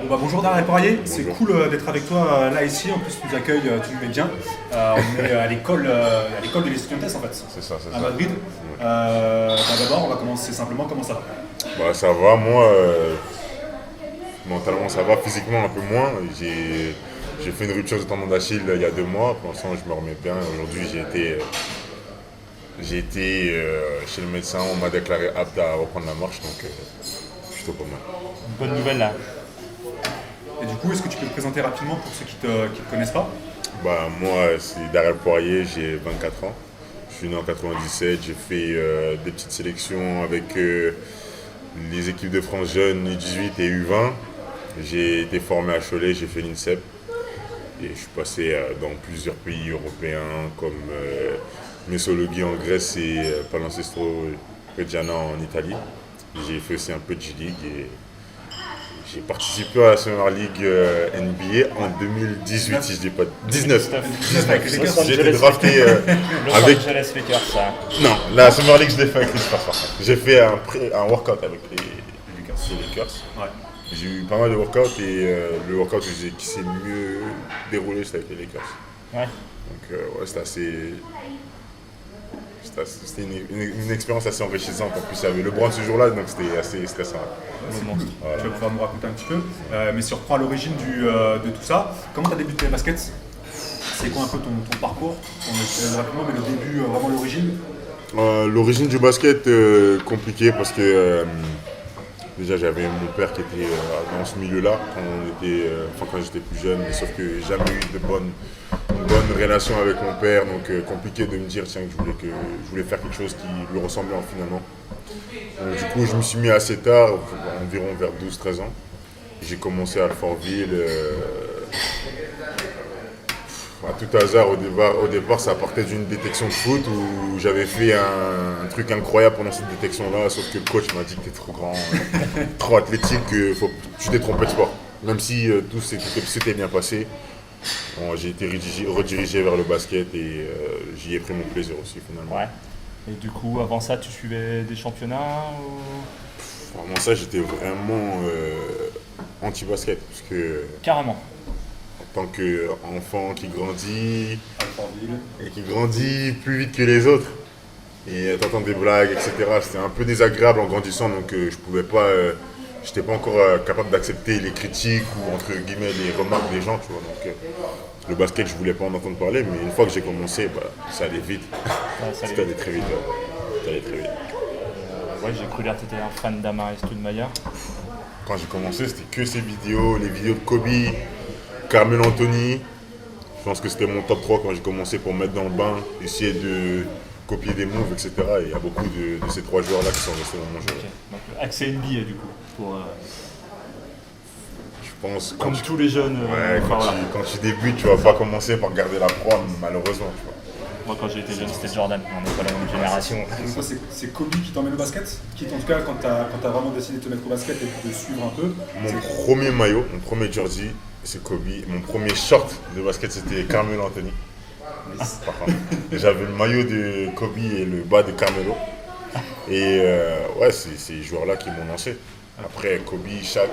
Bonjour Darrell Poirier, c'est cool d'être avec toi là ici, en plus tu nous accueilles, tu nous mets bien. On est à l'école de l'Estudiantes en fait, C'est ça, c'est à ça. Madrid. D'abord on va commencer simplement, comment ça va? Bah, ça va, moi, mentalement ça va, physiquement un peu moins. J'ai fait une rupture de tendon d'Achille il y a 2 mois, pour l'instant je me remets bien. Aujourd'hui j'ai été chez le médecin, on m'a déclaré apte à reprendre la marche, donc plutôt pas mal. Bonne nouvelle là. Et du coup, est-ce que tu peux te présenter rapidement pour ceux qui te connaissent pas? Bah, moi c'est Darrell Poirier, j'ai 24 ans. Je suis né en 97, j'ai fait des petites sélections avec les équipes de France jeunes, U18 et U20. J'ai été formé à Cholet, j'ai fait l'INSEP. Et je suis passé dans plusieurs pays européens comme Messologhi en Grèce et Palancestro Reggiana en Italie. J'ai fait aussi un peu de G-League et j'ai participé à la Summer League NBA en 2018, si je dis pas 19. Avec les Lakers. J'ai été drafté Los avec. Angeles Lakers, ça. Non, la Summer League je l'ai fait avec les Spurs. J'ai fait un workout avec les Lakers. Ouais. J'ai eu pas mal de workouts et le workout qui s'est mieux déroulé c'était avec les Lakers. Ouais. Donc ouais, c'était une expérience assez enrichissante. En plus il y avait LeBron ce jour-là, donc c'était assez stressant. C'est monstre. cool. Tu vas pouvoir nous raconter un petit peu. Mais si on reprend à l'origine de tout ça, comment tu as débuté le basket? C'est quoi un peu ton parcours? On est rapidement, mais le début, vraiment l'origine. L'origine du basket, compliqué parce que déjà j'avais mon père qui était dans ce milieu-là quand j'étais plus jeune, mais sauf que j'ai jamais eu une bonne relation avec mon père, donc compliqué de me dire tiens que je voulais faire quelque chose qui lui ressemblait finalement. Du coup je me suis mis assez tard, environ vers 12-13 ans. J'ai commencé à Alfortville. À tout hasard, au départ, ça partait d'une détection de foot où j'avais fait un truc incroyable pendant cette détection-là, sauf que le coach m'a dit que t'es trop grand, trop athlétique, que tu t'es trompé de sport. Même si tout s'était bien passé, bon, j'ai été redirigé vers le basket et j'y ai pris mon plaisir aussi finalement. Ouais. Et du coup, avant ça, tu suivais des championnats ou... Vraiment ça, j'étais vraiment anti-basket, parce que Carrément. en tant qu'enfant qui grandit, Alfortville. et qui grandit plus vite que les autres. Et t'entends des blagues, etc. C'était un peu désagréable en grandissant, donc je pouvais pas, j'étais pas encore capable d'accepter les critiques ou entre guillemets les remarques des gens, tu vois. Donc le basket, je voulais pas en entendre parler, mais une fois que j'ai commencé, ça allait vite. Ouais, ça Ça allait très vite. Ça allait très vite. Ouais, j'ai cru lire que tu étais un fan d'Amaris Stoudemire. Quand j'ai commencé, c'était que ces vidéos, les vidéos de Kobe, Carmelo Anthony. Je pense que c'était mon top 3 quand j'ai commencé pour me mettre dans le bain, essayer de copier des moves, etc. Et il y a beaucoup de ces 3 joueurs-là qui sont restés dans mon jeu. Ok. Donc accès NBA du coup. Pour, Je pense comme tous les jeunes. Ouais, enfin, voilà. quand tu débutes, tu vas pas commencer par garder la proie, malheureusement. Tu vois. Moi quand j'étais jeune, c'était Jordan. On n'est pas la même génération. Donc toi, c'est Kobe qui t'emmène au basket? Qui, en tout cas, quand t'as vraiment décidé de te mettre au basket et de suivre un peu? Mon premier maillot, mon premier jersey, c'est Kobe. Mon premier short de basket, c'était Carmelo Anthony. Par contre, j'avais le maillot de Kobe et le bas de Carmelo. Et ouais, c'est ces joueurs-là qui m'ont lancé. Après, Kobe, Shaq,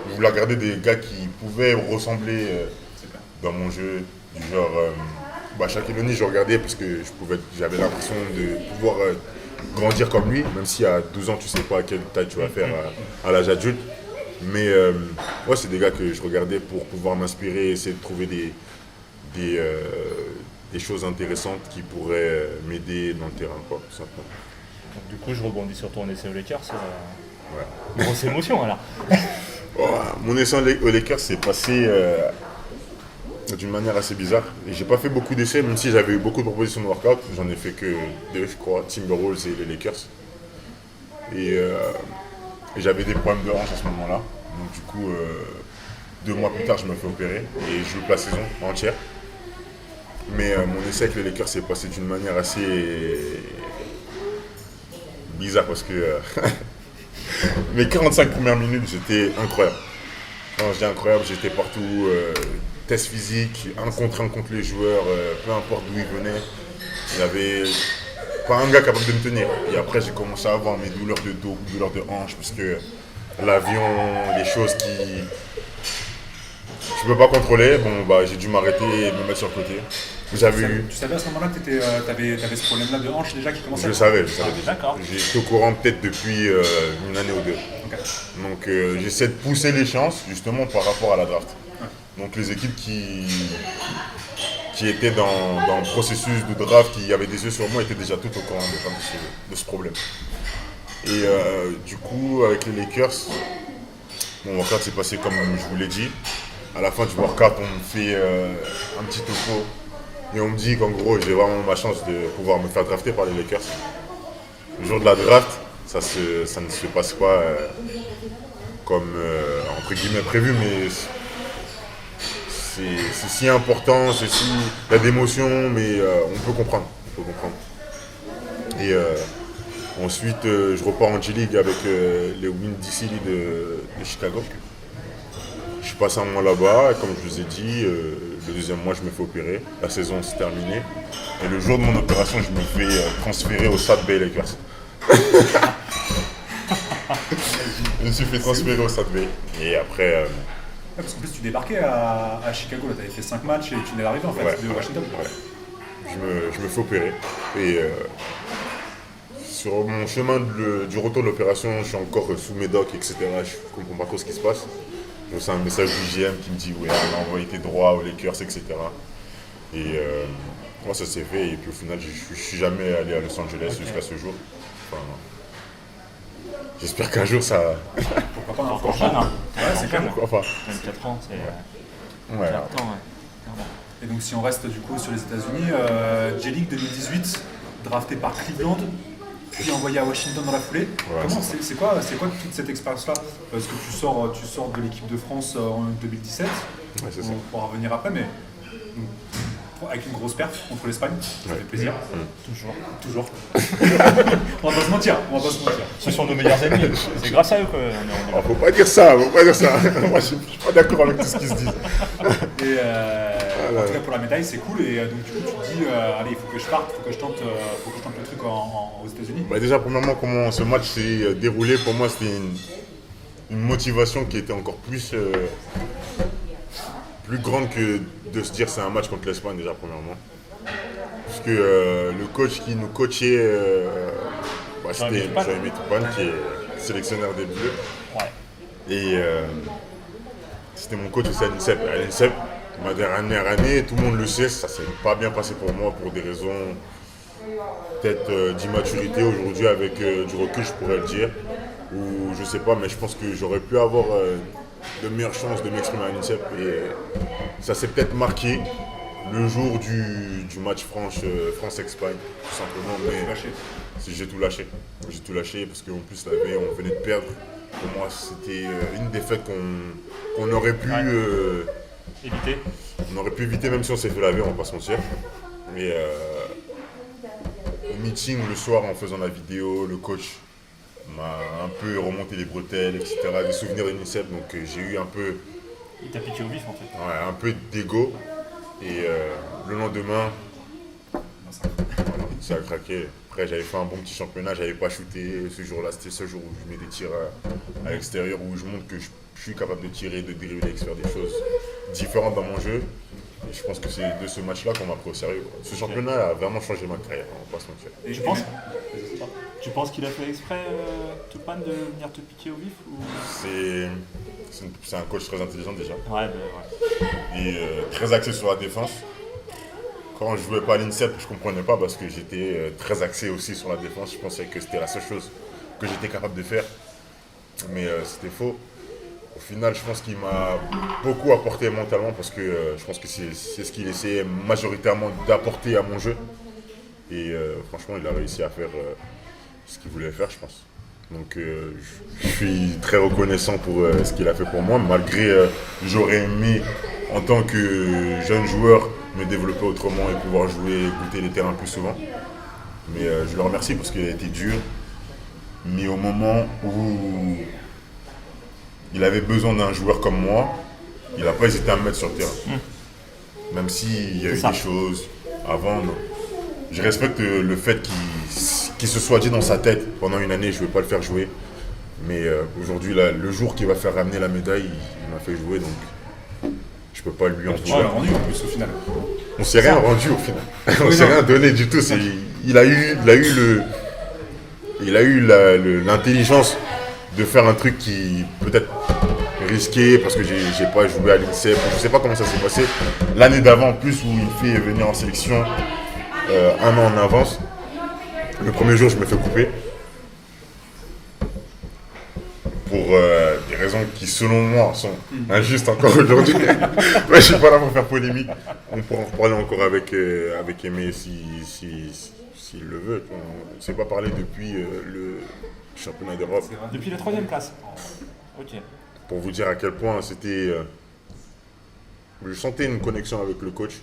je voulais regarder des gars qui pouvaient ressembler dans mon jeu, du genre Shaquille O'Neal, je regardais parce que j'avais l'impression de pouvoir grandir comme lui, même si à 12 ans tu sais pas à quelle taille tu vas faire à l'âge adulte. Mais ouais, c'est des gars que je regardais pour pouvoir m'inspirer, essayer de trouver des choses intéressantes qui pourraient m'aider dans le terrain, quoi, tout simplement. Donc, du coup, je rebondis sur ton essai aux Lakers. Ouais. Grosse émotion alors. Mon essai aux Lakers s'est passé d'une manière assez bizarre. Et j'ai pas fait beaucoup d'essais, même si j'avais eu beaucoup de propositions de workout. J'en ai fait que 2, je crois, Timberwolves et les Lakers. Et j'avais des problèmes de hanche à ce moment-là. Donc du coup, 2 mois plus tard, je me fais opérer et je joue la saison entière. Mais mon essai avec les Lakers s'est passé d'une manière assez bizarre parce que mes 45 premières minutes, j'étais incroyable. Quand je dis incroyable, j'étais partout. Test physique, 1 contre 1 contre les joueurs, peu importe d'où ils venaient. Il y avait pas un gars capable de me tenir. Et après, j'ai commencé à avoir mes douleurs de dos, douleurs de hanche, parce que l'avion, les choses qui. Je peux pas contrôler. Bon, bah, j'ai dû m'arrêter et me mettre sur le côté. J'avais eu. Tu savais à ce moment-là que tu avais ce problème-là de hanche déjà qui commençait Je savais. D'accord. J'étais au courant peut-être depuis une année ou deux. Ok. Donc j'essaie de pousser les chances justement par rapport à la draft. Donc les équipes qui étaient dans le processus de draft, qui avaient des yeux sur moi, étaient déjà toutes au courant de ce problème. Et du coup, avec les Lakers, mon workout s'est passé comme je vous l'ai dit. À la fin du workout, on me fait un petit topo et on me dit qu'en gros, j'ai vraiment ma chance de pouvoir me faire drafter par les Lakers. Le jour de la draft, ça ne se passe pas comme entre guillemets prévu, mais c'est si important, il y a d'émotions, mais on peut comprendre. Et ensuite, je repars en G-League avec les Windy City de Chicago. Je suis passé un mois là-bas, et comme je vous ai dit, le deuxième mois, je me fais opérer. La saison s'est terminée. Et le jour de mon opération, je me fais transférer au South Bay Lakers. Je me suis fait transférer au South Bay. Et après... parce qu'en plus, tu débarquais à Chicago, tu avais fait 5 matchs et tu venais d'arriver en fait de Washington. Je me fais opérer. Et sur mon chemin du retour de l'opération, je suis encore sous médoc, etc. Je comprends pas trop ce qui se passe. Je reçois un message du GM qui me dit ouais, on a envoyé tes droits aux Lakers, etc. Et moi, ça s'est fait. Et puis au final, je suis jamais allé à Los Angeles jusqu'à ce jour. Enfin, j'espère qu'un jour ça. Pourquoi pas Encore jeune, hein. Ouais, c'est clair. Pourquoi pas. 24 ans, c'est. Ouais. 4 ans, ouais. Et donc si on reste du coup sur les États-Unis, J-League 2018, drafté par Cleveland, puis envoyé à Washington dans la foulée. Ouais, Comment c'est quoi toute cette expérience-là? Parce que tu sors de l'équipe de France en 2017. Ouais, c'est ça. On pourra revenir après, mais avec une grosse perf contre l'Espagne, ça fait plaisir. Toujours. On va pas se mentir. Ce sont nos meilleurs amis. C'est grâce à eux qu'on est Ah, faut pas dire ça. Moi, je suis pas d'accord avec tout ce qu'ils se disent. Et en tout cas pour la médaille, c'est cool. Et donc du coup, tu te dis, allez, il faut que je parte, faut que je tente le truc aux États-Unis. Bah, déjà, premièrement, comment ce match s'est déroulé, pour moi, c'était une motivation qui était encore plus grande que de se dire c'est un match contre l'Espagne, déjà, premièrement. Parce que le coach qui nous coachait, c'était Jean-Aimé Toupane, qui est sélectionneur des Bleus. Ouais. Et c'était mon coach aussi à l'INSEP. À l'INSEP, ma dernière année, tout le monde le sait, ça s'est pas bien passé pour moi pour des raisons peut-être d'immaturité aujourd'hui, avec du recul, je pourrais le dire. Ou je sais pas, mais je pense que j'aurais pu avoir de meilleures chances de m'exprimer à l'INSEP. Et ça s'est peut-être marqué le jour du match France-Espagne, tout simplement. Mais j'ai tout lâché. J'ai tout lâché parce qu'en plus, on venait de perdre. Pour moi, c'était une défaite qu'on aurait pu éviter. On aurait pu éviter, même si on s'est fait laver, on va pas se mentir. Mais au meeting le soir, en faisant la vidéo, le coach m'a un peu remonté les bretelles, etc. Des souvenirs de l'INSEP, donc j'ai eu un peu. Il t'a piqué au vif en fait. Ouais, un peu d'ego. Et le lendemain, voilà, ça a craqué. Après, j'avais fait un bon petit championnat, j'avais pas shooté. Ce jour-là, c'était ce jour où je mets des tirs à l'extérieur, où je montre que je suis capable de tirer, de dribbler, de faire des choses différentes dans mon jeu. Et je pense que c'est de ce match-là qu'on m'a pris au sérieux. Ce championnat a vraiment changé ma carrière, on va pas se mentir. Et Tu penses qu'il a fait exprès, Toupane, de venir te piquer au vif ou... C'est un coach très intelligent déjà. Ouais, ouais. Et très axé sur la défense. Quand je jouais pas à l'INSEP, je comprenais pas parce que j'étais très axé aussi sur la défense. Je pensais que c'était la seule chose que j'étais capable de faire. Mais c'était faux. Au final, je pense qu'il m'a beaucoup apporté mentalement parce que je pense que c'est ce qu'il essayait majoritairement d'apporter à mon jeu. Et franchement, il a réussi à faire ce qu'il voulait faire, je pense. Donc je suis très reconnaissant pour ce qu'il a fait pour moi, malgré j'aurais aimé en tant que jeune joueur me développer autrement et pouvoir jouer, goûter les terrains plus souvent. Mais je le remercie parce qu'il a été dur. Mais au moment où il avait besoin d'un joueur comme moi, il n'a pas hésité à me mettre sur le terrain. Même s'il y a eu des choses avant, non. je respecte le fait qu'il se soit dit dans sa tête pendant une année, je ne vais pas le faire jouer. Mais aujourd'hui, là, le jour qu'il va faire ramener la médaille, il m'a fait jouer, donc je peux pas lui en Tu l'as vouloir. rendu en plus au final. On s'est rien rendu au final. On s'est rien donné du tout. Il a eu l'intelligence de faire un truc qui peut-être risqué parce que j'ai pas joué à l'INSEP. Je sais pas comment ça s'est passé. L'année d'avant, en plus, où il fait venir en sélection un an en avance. Le premier jour, je me fais couper. Pour des raisons qui, selon moi, sont injustes encore aujourd'hui. Ouais, je suis pas là pour faire polémique. On pourra en reparler encore avec Aimé s'il le veut. On ne s'est pas parlé depuis le championnat d'Europe. C'est vrai. Depuis la 3e classe. Ok. Pour vous dire à quel point c'était... je sentais une connexion avec le coach.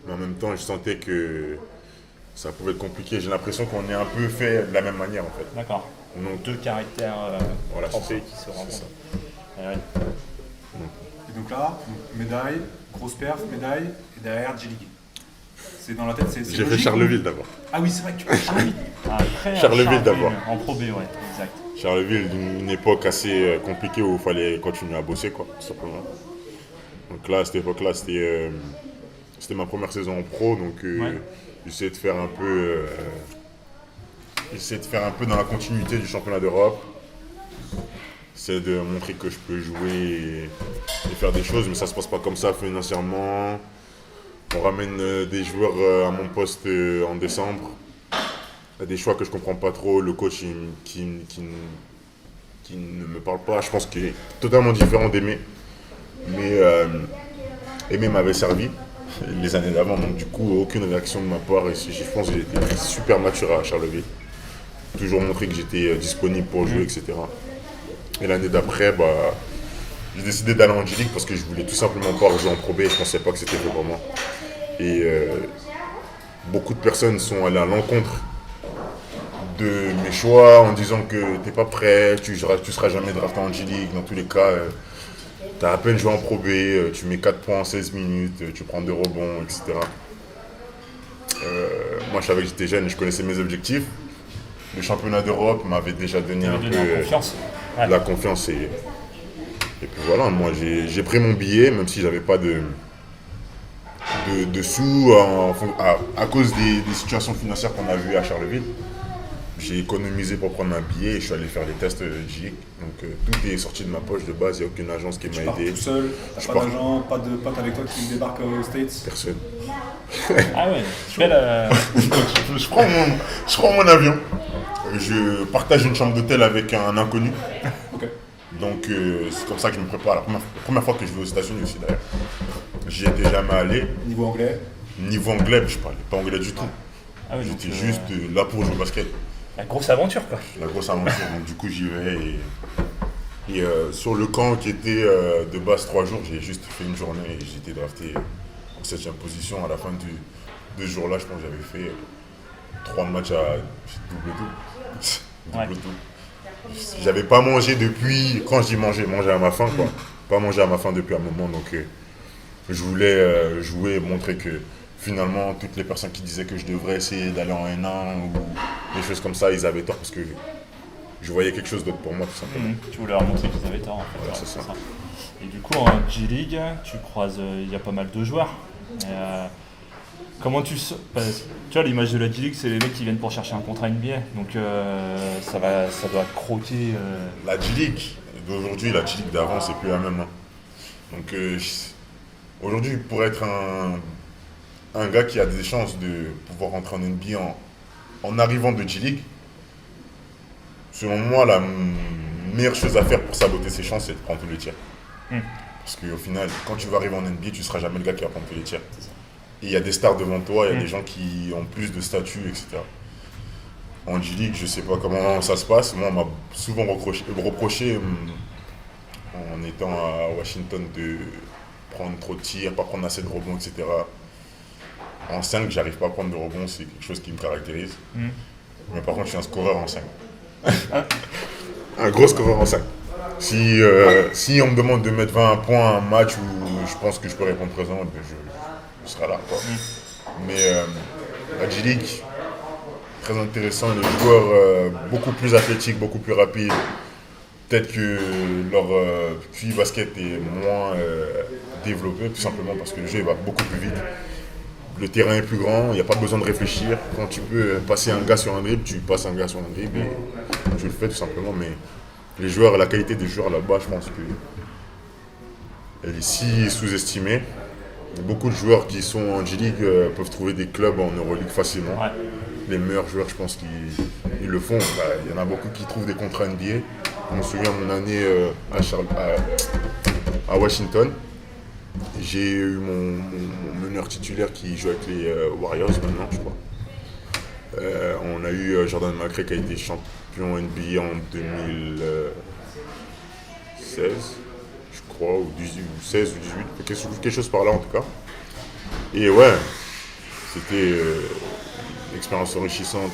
Mais en même temps, je sentais que ça pouvait être compliqué. J'ai l'impression qu'on est un peu fait de la même manière, en fait. D'accord. Donc, Deux caractères Voilà, français c'est qui se rencontrent. ça. Ouais. Et donc là, médaille, grosse perf, médaille, et derrière G-League. C'est dans la tête, c'est j'ai fait logique, Charleville ou- d'abord. Ah oui, c'est vrai que tu peux Charleville. Après, Charleville d'abord. En Pro B, ouais, exact. Charleville, une époque assez compliquée où il fallait continuer à bosser, quoi, tout simplement. Donc là, à cette époque-là, c'était ma première saison en pro, donc Ouais. j'essayais de faire un peu... j'essayais de faire un peu dans la continuité du championnat d'Europe. J'essaie de montrer que je peux jouer et faire des choses, mais ça se passe pas comme ça financièrement. On ramène des joueurs à mon poste en décembre. Il y a des choix que je comprends pas trop. Le coach qui ne me parle pas, je pense qu'il est totalement différent d'Aimé. Mais Aimé m'avait servi les années d'avant, donc du coup aucune réaction de ma part. Et je pense que j'ai été super mature à Charleville. Toujours montré que j'étais disponible pour jouer, etc. Et l'année d'après, j'ai décidé d'aller en G-League parce que je voulais tout simplement pas rejouer en Pro B et je pensais pas que c'était fait pour moi. Et beaucoup de personnes sont allées à l'encontre de mes choix en disant que t'es pas prêt, tu seras jamais drafté en G-League. Dans tous les cas, tu as à peine joué en Pro B, tu mets 4 points en 16 minutes, tu prends 2 rebonds, etc. Moi, je savais que j'étais jeune et je connaissais mes objectifs. Le championnat d'Europe m'avait déjà donné un peu Confiance. de la confiance. Et puis voilà, moi j'ai pris mon billet, même si j'avais pas de sous à cause des situations financières qu'on a vues à Charleville. J'ai économisé pour prendre un billet et je suis allé faire les tests GIC. Donc tout est sorti de ma poche de base, il n'y a aucune agence qui Tu m'a pars aidé. tout seul, t'as Je pas pars. d'agent, pas de pote avec toi qui débarque aux States. Personne. Ah ouais, belle, Je prends mon avion, je partage une chambre d'hôtel avec un inconnu. Ok. Donc c'est comme ça que je me prépare. La première fois que je vais aux États-Unis aussi d'ailleurs. J'y étais jamais allé. Niveau anglais, Niveau anglais, je parlais pas anglais du tout. ah ouais, donc, J'étais juste là pour jouer au basket. la grosse aventure quoi. La grosse aventure, donc du coup j'y vais. Et sur le camp qui était de base 3 jours, j'ai juste fait une journée et j'ai été drafté en 7ème position. À la fin de ce jour-là, je pense que j'avais fait 3 matchs à double-double. Ouais. Double-double. J'avais pas mangé depuis, quand je dis manger à ma faim quoi. Pas mangé à ma faim depuis un moment, donc je voulais jouer et montrer que finalement toutes les personnes qui disaient que je devrais essayer d'aller en N1 ou des choses comme ça, ils avaient tort parce que je voyais quelque chose d'autre pour moi tout simplement. Tu voulais leur montrer qu'ils avaient tort en fait. Voilà, ouais, c'est ça. Et du coup en G-League, tu croises, il y a pas mal de joueurs. Et, comment tu vois l'image de la G-League, c'est les mecs qui viennent pour chercher un contrat NBA. Donc ça doit croquer. La G-League d'aujourd'hui, la G-League d'avant, c'est plus la même. Hein. Donc aujourd'hui, pour être un gars qui a des chances de pouvoir rentrer en NBA en arrivant de G-League, selon moi, la meilleure chose à faire pour saboter ses chances, c'est de prendre tous les tirs. Parce qu'au final, quand tu vas arriver en NBA, tu ne seras jamais le gars qui va prendre tous les tirs. Et il y a des stars devant toi, il y a des gens qui ont plus de statut, etc. En G-League, je ne sais pas comment ça se passe. Moi, on m'a souvent reproché en étant à Washington de prendre trop de tirs, pas prendre assez de rebonds, etc. En 5, j'arrive pas à prendre de rebonds, c'est quelque chose qui me caractérise. Mais par contre, je suis un scoreur en 5. Un gros scoreur en 5. Si on me demande de mettre 20 points à un match où je pense que je peux répondre présent, je serai là. Quoi. Mais La G-League, très intéressant, les joueurs beaucoup plus athlétiques, beaucoup plus rapides. Peut-être que leur QI basket est moins développé, tout simplement parce que le jeu va beaucoup plus vite. Le terrain est plus grand, il n'y a pas besoin de réfléchir. Quand tu peux passer un gars sur un dribble, tu passes un gars sur un dribble et je le fais tout simplement. Mais les joueurs, la qualité des joueurs là-bas, je pense qu'elle est si sous-estimée. Beaucoup de joueurs qui sont en G-League peuvent trouver des clubs en Euroleague facilement. Ouais. Les meilleurs joueurs, je pense qu'ils le font. Il y en a beaucoup qui trouvent des contrats NBA. Je me souviens de mon année à Washington. J'ai eu mon meneur titulaire qui joue avec les Warriors maintenant, je crois. On a eu Jordan McRae qui a été champion NBA en 2016, je crois, ou 16 ou 18, quelque chose par là en tout cas. Et ouais, c'était une expérience enrichissante.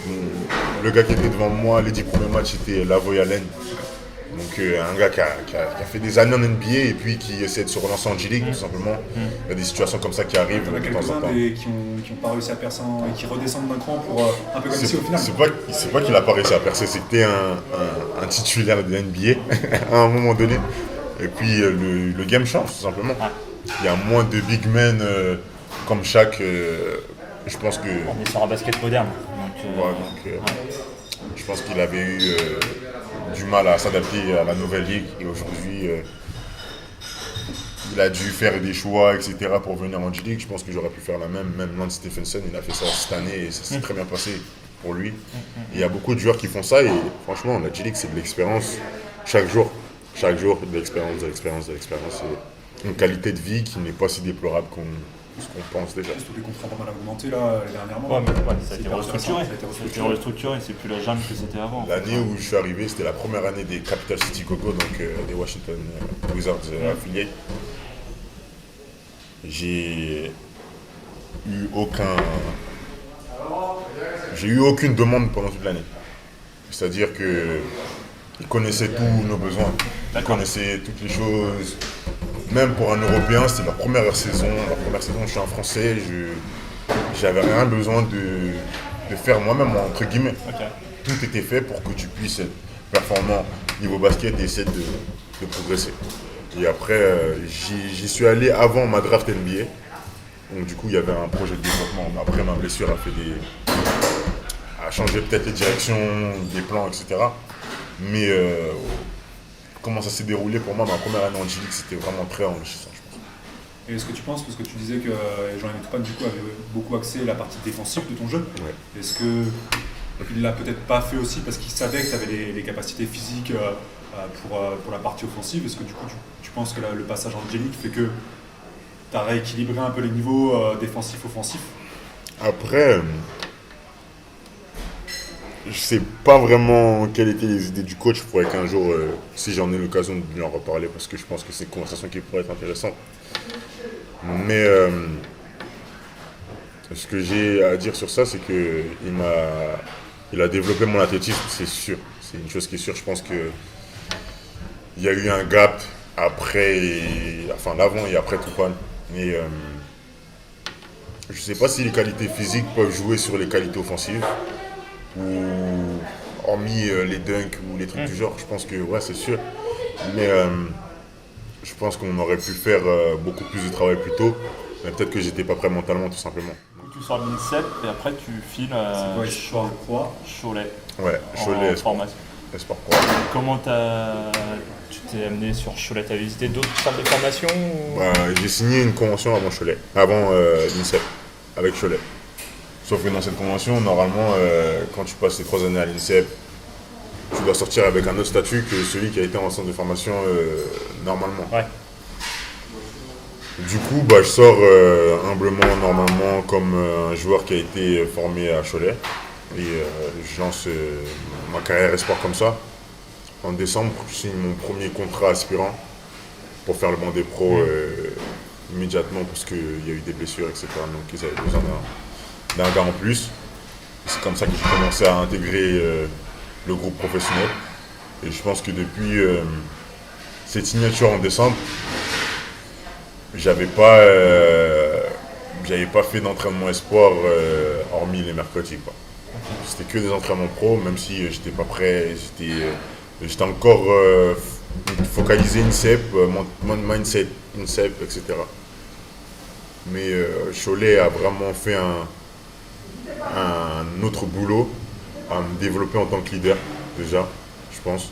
Le gars qui était devant moi, les 10 premiers matchs, c'était Lavoy Allen. Donc un gars qui a fait des années en NBA et puis qui essaie de se relancer en G-League tout simplement. Il y a des situations comme ça qui arrivent Il y en a de temps en quelques-uns temps. qui n'ont pas réussi à percer et qui redescendent d'un cran pour un peu comme ici au final. C'est pas qu'il a pas réussi à percer, c'était un titulaire de NBA à un moment donné. Et puis le game change tout simplement. Il y a moins de big men comme Shaq. Je pense que On est sur un basket moderne. je pense qu'il avait eu du mal à s'adapter à la nouvelle ligue et aujourd'hui il a dû faire des choix, etc. pour venir en G-League. Je pense que j'aurais pu faire la même. Même Lance Stephenson, il a fait ça cette année et ça s'est très bien passé pour lui. Et il y a beaucoup de joueurs qui font ça et franchement, la G-League, c'est de l'expérience chaque jour. Chaque jour, de l'expérience, de l'expérience, de l'expérience. Et une qualité de vie qui n'est pas si déplorable qu'on pense déjà. Surtout des contrats pas mal augmentés là, dernièrement. Ouais, mais ça a C'est été hyper restructuré. intéressant, ça a été Ça a été restructuré. restructuré, c'est plus la jungle que c'était avant. L'année où je suis arrivé, c'était la première année des Capital City Coco, donc des Washington Wizards affiliés. J'ai eu aucune demande pendant toute l'année. C'est-à-dire que ils connaissaient tous nos besoins, ils connaissaient toutes les choses. Même pour un Européen, c'était leur première saison. Je suis un Français, j'avais rien besoin de faire moi-même, entre guillemets. Ok. Tout était fait pour que tu puisses être performant niveau basket et essayer de progresser. Et après, j'y suis allé avant ma draft NBA. Donc du coup, il y avait un projet de développement. Après, ma blessure a changé peut-être les directions, les plans, etc. Mais comment ça s'est déroulé pour moi, ma première année en G-League, c'était vraiment très enrichissant, je pense. Et est-ce que tu penses, parce que tu disais que Jean-Yves Toupane du coup avait beaucoup axé la partie défensive de ton jeu, Ouais. est-ce qu'il l'a peut-être pas fait aussi parce qu'il savait que tu avais les capacités physiques pour la partie offensive? Est-ce que du coup tu penses que le passage en G-League fait que tu as rééquilibré un peu les niveaux défensifs-offensifs? Après, je sais pas vraiment quelles étaient les idées du coach. Il faudrait qu'un jour, si j'en ai l'occasion de lui en reparler, parce que je pense que c'est une conversation qui pourrait être intéressante. Mais ce que j'ai à dire sur ça, c'est qu'il a développé mon athlétisme, c'est sûr. C'est une chose qui est sûre. Je pense qu'il y a eu un gap l'avant et après Toupane. Et je sais pas si les qualités physiques peuvent jouer sur les qualités offensives. Ou hormis les dunks ou les trucs du genre, je pense que ouais, c'est sûr. Mais je pense qu'on aurait pu faire beaucoup plus de travail plus tôt. Mais peut-être que j'étais pas prêt mentalement, tout simplement. Tu sors de l'INSEP et après tu files C'est quoi, Espoir de Croix? Cholet. Ouais, Cholet, En Espoir formation. Pro. Comment tu t'es amené sur Cholet? T'as visité d'autres centres de formation ou... J'ai signé une convention avant l'INSEP, avec Cholet. Sauf que dans cette convention, normalement, quand tu passes les 3 années à l'INSEP, tu dois sortir avec un autre statut que celui qui a été en centre de formation normalement. Ouais. Du coup, je sors humblement, normalement, comme un joueur qui a été formé à Cholet. Et je lance ma carrière espoir comme ça. En décembre, je signe mon premier contrat aspirant pour faire le banc des pros immédiatement parce qu'il y a eu des blessures, etc. Donc ils avaient besoin d'un gars en plus. C'est comme ça que j'ai commencé à intégrer le groupe professionnel. Et je pense que depuis cette signature en décembre, j'avais pas fait d'entraînement espoir hormis les mercredis, quoi. C'était que des entraînements pro, même si j'étais pas prêt, j'étais encore focalisé INSEP, mon mindset INSEP, etc. Mais Cholet a vraiment fait un autre boulot à me développer en tant que leader, déjà, je pense.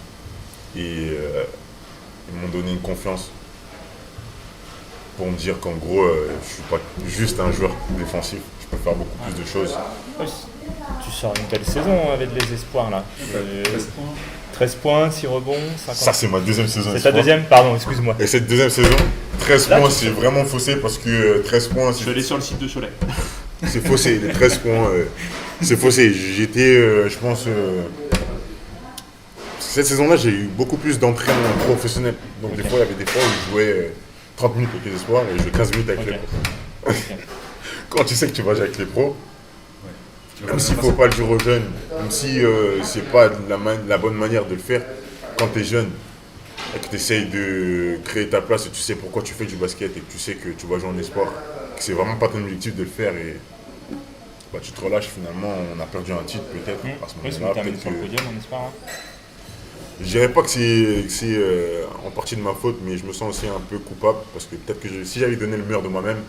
Et ils m'ont donné une confiance pour me dire qu'en gros, je suis pas juste un joueur défensif, je peux faire beaucoup plus de choses. Oui, tu sors une belle saison avec les espoirs là. 13 points, 6 rebonds, 50. Ça, c'est ma deuxième saison. C'est ta deuxième? Pardon, excuse-moi. Et cette deuxième saison, 13 Là, points, c'est vraiment faussé parce que 13 points, Je suis allé sur le site de Cholet. c'est faussé. Les 13 points, c'est faussé. J'étais, je pense, cette saison-là, j'ai eu beaucoup plus d'entraînement professionnel. Donc des fois, il y avait des fois où je jouais 30 minutes avec les espoirs et je jouais 15 minutes avec les pros. Quand tu sais que tu vas jouer avec les pros, même s'il ne faut pas le dire aux jeunes, même si c'est pas la bonne manière de le faire, quand tu es jeune et que tu essayes de créer ta place et tu sais pourquoi tu fais du basket et que tu sais que tu vas jouer en espoir, que c'est vraiment pas ton objectif de le faire et bah, tu te relâches finalement, on a perdu un titre peut-être à ce Oui, c'est moment-là. terminé sur le podium, on espère. Je dirais pas que c'est en partie de ma faute, mais je me sens aussi un peu coupable parce que peut-être que si j'avais donné le meilleur de moi-même,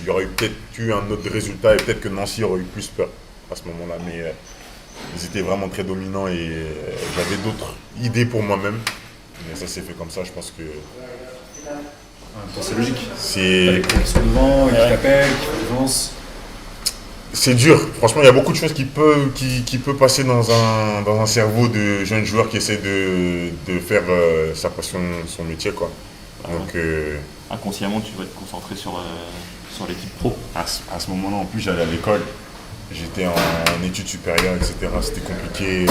il y aurait peut-être eu un autre résultat et peut-être que Nancy aurait eu plus peur à ce moment-là. Mais ils étaient vraiment très dominants et j'avais d'autres idées pour moi-même. Mais ça s'est fait comme ça, je pense que C'est logique. T'as c'est les pros qui sont devant, qui t'appellent, qui font défense. c'est dur. Franchement, il y a beaucoup de choses qui peut passer dans un cerveau de jeune joueur qui essaie de faire sa passion, son métier, quoi. Donc Inconsciemment, tu vas te concentrer sur l'équipe pro. à ce moment-là, en plus, j'allais à l'école. J'étais en études supérieures, etc. C'était compliqué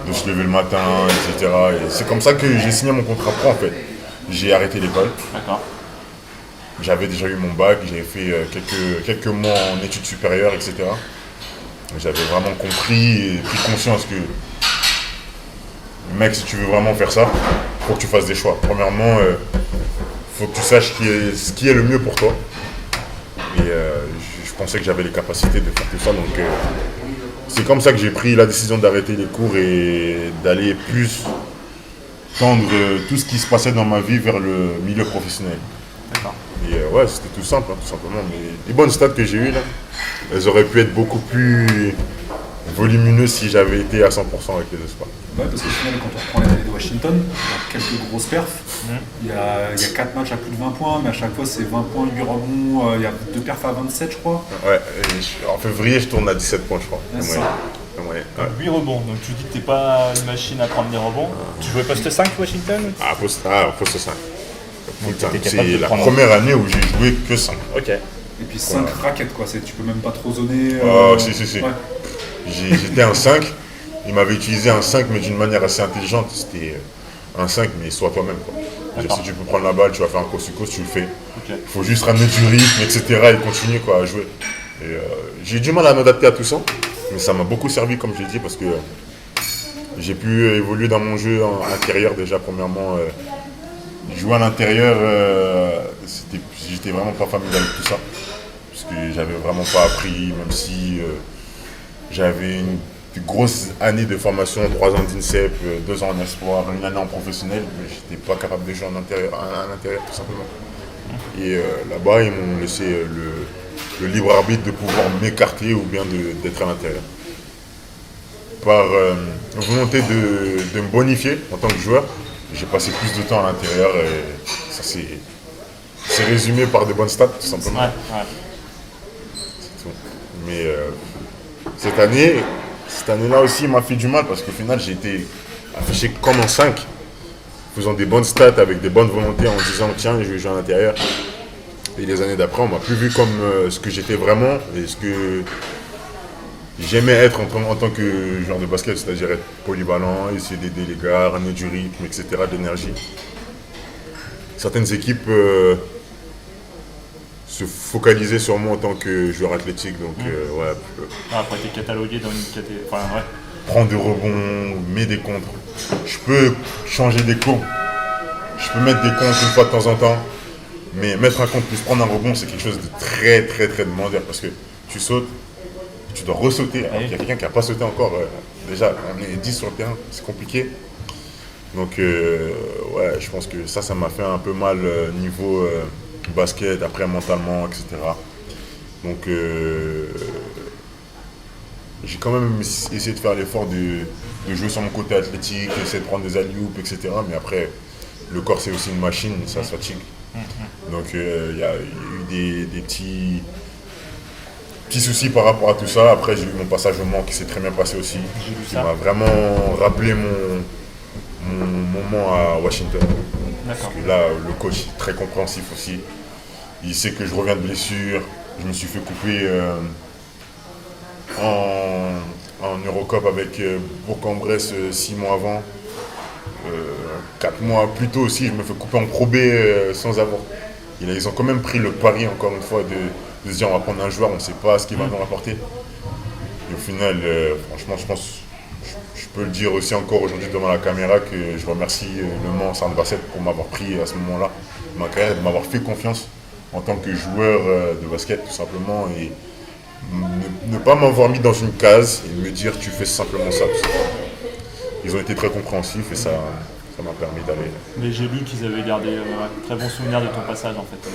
de se lever le matin, etc. Et c'est comme ça que j'ai signé mon contrat pro, en fait. J'ai arrêté l'école. D'accord. J'avais déjà eu mon bac, j'avais fait quelques mois en études supérieures, etc. J'avais vraiment compris et pris conscience que, mec, si tu veux vraiment faire ça, il faut que tu fasses des choix. Premièrement, il faut que tu saches ce qui est le mieux pour toi. Et je pensais que j'avais les capacités de faire tout ça. Donc c'est comme ça que j'ai pris la décision d'arrêter les cours et d'aller plus tendre tout ce qui se passait dans ma vie vers le milieu professionnel. D'accord. Et ouais, c'était tout simple, tout simplement. Mais les bonnes stats que j'ai eues là, elles auraient pu être beaucoup plus volumineuses si j'avais été à 100% avec les espoirs. Ouais, parce qu'au final, quand on reprend les années de Washington, il y a quelques grosses perfs. Il y a 4 matchs à plus de 20 points, mais à chaque fois, c'est 20 points, 8 rebonds. Il y a 2 perfs à 27, je crois. Ouais, en février, je tourne à 17 points, je crois. Ouais, Ouais. ça. Ouais. 8 rebonds, donc tu dis que t'es pas une machine à prendre des rebonds. Tu jouais poste 5 Washington? Poste 5. t'étais capable C'est de la prendre- première année où j'ai joué que 5. Ok. Et puis 5 raquettes, quoi. Tu peux même pas trop zoner. Si. Ouais. J'étais un 5. Il m'avait utilisé un 5, mais d'une manière assez intelligente. C'était un 5, mais sois toi-même, quoi. D'accord. Si tu peux prendre la balle, tu vas faire un coast-to-coast, tu le fais. Ok. Il faut juste ramener du rythme, etc. et continuer, quoi, à jouer. Et, j'ai eu du mal à m'adapter à tout ça, mais ça m'a beaucoup servi, comme j'ai dit, parce que j'ai pu évoluer dans mon jeu en intérieur déjà, premièrement. Jouer à l'intérieur, j'étais vraiment pas familier avec tout ça. Parce que j'avais vraiment pas appris, même si j'avais une grosse année de formation, 3 ans d'INSEP, 2 ans en espoir, une année en professionnel, mais j'étais pas capable de jouer à l'intérieur tout simplement. Et là-bas, ils m'ont laissé le libre arbitre de pouvoir m'écarter ou bien d'être à l'intérieur. Par volonté de me bonifier en tant que joueur, j'ai passé plus de temps à l'intérieur et ça c'est résumé par des bonnes stats tout simplement. Ouais. C'est tout. Mais cette année-là aussi m'a fait du mal parce qu'au final j'ai été affiché comme un 5, faisant des bonnes stats avec des bonnes volontés en disant tiens je vais jouer à l'intérieur. Et les années d'après on m'a plus vu comme ce que j'étais vraiment et ce que j'aimais être en tant que joueur de basket, c'est-à-dire être polyvalent, essayer d'aider les gars, ramener du rythme, etc., de l'énergie. Certaines équipes se focalisaient sur moi en tant que joueur athlétique, donc Après, t'es catalogué dans une catégorie. Enfin, ouais. prends des rebonds, mets des contres. Je peux changer des courbes, je peux mettre des contres une fois de temps en temps, mais mettre un contre plus prendre un rebond, c'est quelque chose de très très très demandeur parce que tu sautes, tu dois ressauter. Alors Oui. qu'il y a quelqu'un qui n'a pas sauté encore. Déjà, on est 10 sur le terrain, c'est compliqué. Donc, ouais, je pense que ça m'a fait un peu mal niveau basket, après mentalement, etc. Donc, j'ai quand même essayé de faire l'effort de jouer sur mon côté athlétique, essayer de prendre des alley-oops, etc. Mais après, le corps, c'est aussi une machine, ça se fatigue. Donc, il y a eu des petits soucis par rapport à tout ça. Après, j'ai eu mon passage au Mans qui s'est très bien passé aussi. J'ai vu Qui ça. m'a vraiment rappelé mon moment à Washington. D'accord. Parce que là, le coach est très compréhensif aussi. Il sait que je reviens de blessure. Je me suis fait couper en Eurocup avec Bourg-en-Bresse 6 mois avant. 4 mois plus tôt aussi, je me fais couper en Pro B sans avoir. Ils ont quand même pris le pari, encore une fois, de se dire on va prendre un joueur, on ne sait pas ce qu'il va nous rapporter. Et au final, franchement, je pense, je peux le dire aussi encore aujourd'hui devant la caméra que je remercie le Mans Centre Basket pour m'avoir pris à ce moment-là, ma carrière, de m'avoir fait confiance en tant que joueur de basket tout simplement et ne pas m'avoir mis dans une case et me dire tu fais simplement ça. Tout simplement. Ils ont été très compréhensifs et ça m'a permis d'aller. Mais j'ai lu qu'ils avaient gardé très bon souvenir de ton passage en fait.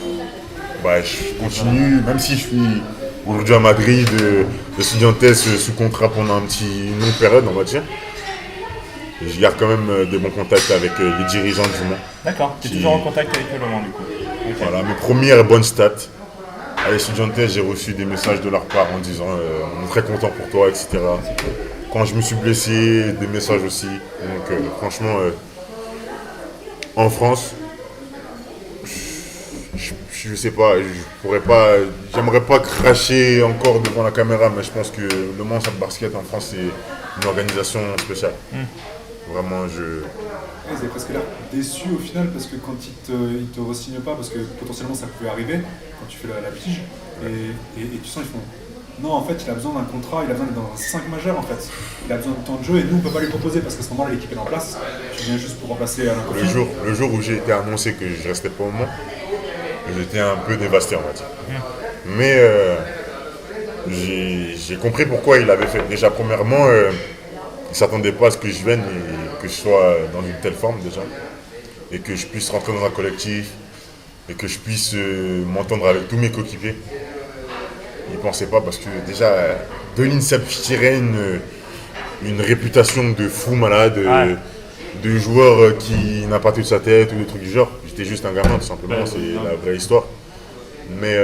Bah, je continue, même si je suis aujourd'hui à Madrid, Estudiantes sous contrat pendant une longue période, on va dire. Et je garde quand même des bons contacts avec les dirigeants du Mans. D'accord, tu es Qui- toujours en contact avec eux le Mans du coup. Ok. Voilà, mes premières bonnes stats. À Estudiantes, j'ai reçu des messages de leur part en disant on est très content pour toi, etc. Quand je me suis blessé, des messages aussi. Donc franchement, en France, je sais pas, j'aimerais pas cracher encore devant la caméra, mais je pense que le Mans Centre Basket en France, c'est une organisation spéciale. Vraiment, Ils avaient presque l'air déçus au final parce que quand ils te re-signent pas, parce que potentiellement ça pouvait arriver quand tu fais la pige, et tu sens ils font non, en fait il a besoin d'un contrat, il a besoin d'être dans un 5 majeur en fait, il a besoin de temps de jeu et nous on peut pas lui proposer parce qu'à ce moment-là l'équipe est en place, tu viens juste pour remplacer Alain Kofi. le jour où j'ai été annoncé que je restais pas au Mans, j'étais un peu dévasté, on va dire. Mais j'ai compris pourquoi il l'avait fait. Déjà, premièrement, il ne s'attendait pas à ce que je vienne et que je sois dans une telle forme déjà. Et que je puisse rentrer dans un collectif et que je puisse m'entendre avec tous mes coéquipiers. Il ne pensait pas parce que déjà, de l'INSEP, je tirais une réputation de fou malade, Ouais. de joueur qui n'a pas toute sa tête ou des trucs du genre. J'étais juste un gamin tout simplement, Ouais, c'est ouais. la vraie histoire. Mais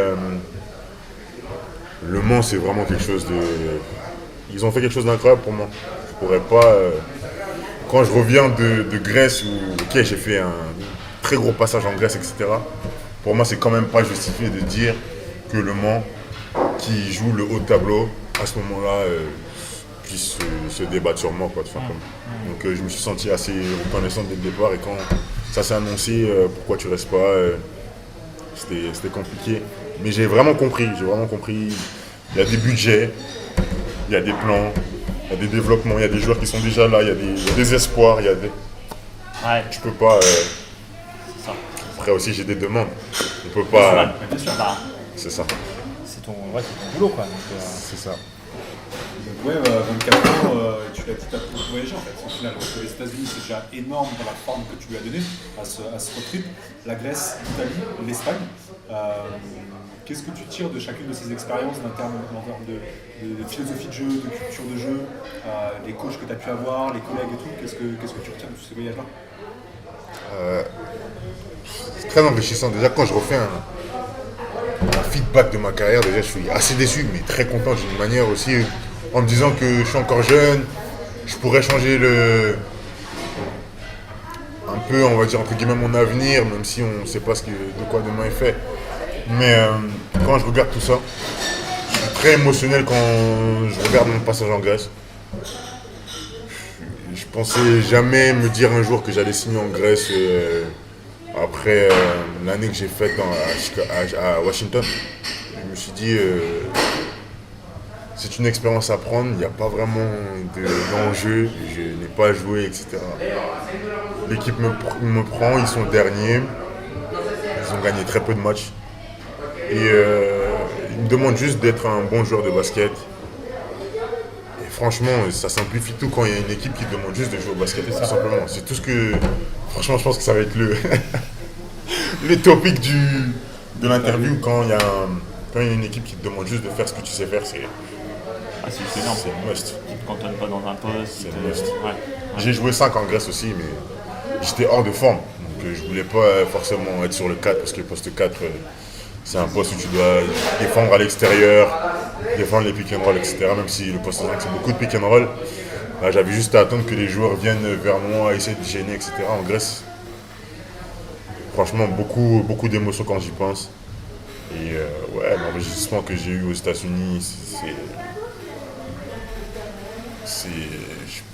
Le Mans, c'est vraiment quelque chose de. Ils ont fait quelque chose d'incroyable pour moi. Je pourrais pas. Quand je reviens de Grèce, où ok, j'ai fait un très gros passage en Grèce, etc. Pour moi, c'est quand même pas justifié de dire que Le Mans, qui joue le haut de tableau, à ce moment-là, puisse se débattre sur moi, quoi, tout simplement. Donc, je me suis senti assez reconnaissant dès le départ. Et quand ça s'est annoncé, pourquoi tu restes pas, c'était compliqué. Mais j'ai vraiment compris. Il y a des budgets, il y a des plans, il y a des développements, il y a des joueurs qui sont déjà là, il y a des espoirs, il y a des. Ouais, Tu peux pas. c'est ça. Après aussi, j'ai des demandes. On peut C'est pas. normal. bien sûr. Bah, C'est ça. c'est ton boulot quoi. Donc, C'est ça. Donc ouais, 24 ans, tu l'as dit, t'as beaucoup voyagé en fait. Au final, parce que les États-Unis, c'est déjà énorme dans la forme que tu lui as donnée à ce road trip. La Grèce, l'Italie, l'Espagne. Qu'est-ce que tu tires de chacune de ces expériences en termes de philosophie de jeu, de culture de jeu, les coachs que tu as pu avoir, les collègues et tout? Qu'est-ce que tu retiens de tous ces voyages-là? C'est très enrichissant. Déjà, quand je refais un feedback de ma carrière, déjà, je suis assez déçu, mais très content d'une manière aussi, en me disant que je suis encore jeune, je pourrais changer un peu, on va dire, entre guillemets, mon avenir, même si on ne sait pas de quoi demain est fait. Mais quand je regarde tout ça, je suis très émotionnel quand je regarde mon passage en Grèce. Je pensais jamais me dire un jour que j'allais signer en Grèce après l'année que j'ai faite à Washington. Je me suis dit, c'est une expérience à prendre, il n'y a pas vraiment d'enjeu, je n'ai pas joué, etc. L'équipe me prend, ils sont derniers, ils ont gagné très peu de matchs. Et ils me demandent juste d'être un bon joueur de basket franchement, ça simplifie tout quand il y a une équipe qui demande juste de jouer au basket, tout simplement. C'est tout ce que. Franchement, je pense que ça va être le topic de l'interview quand il y a une équipe qui te demande juste de faire ce que tu sais faire, c'est énorme. c'est un must. Tu te cantonnes pas dans un poste. C'est un must. Ouais. J'ai joué 5 en Grèce aussi, mais j'étais hors de forme. Donc je voulais pas forcément être sur le 4 parce que le poste 4, c'est un poste où tu dois défendre à l'extérieur, défendre les pick and roll, etc. Même si le poste 5, c'est beaucoup de pick and roll. Là, j'avais juste à attendre que les joueurs viennent vers moi, essayer de gêner, etc. En Grèce, franchement, beaucoup d'émotions quand j'y pense. Et ouais, l'enregistrement que j'ai eu aux États-Unis,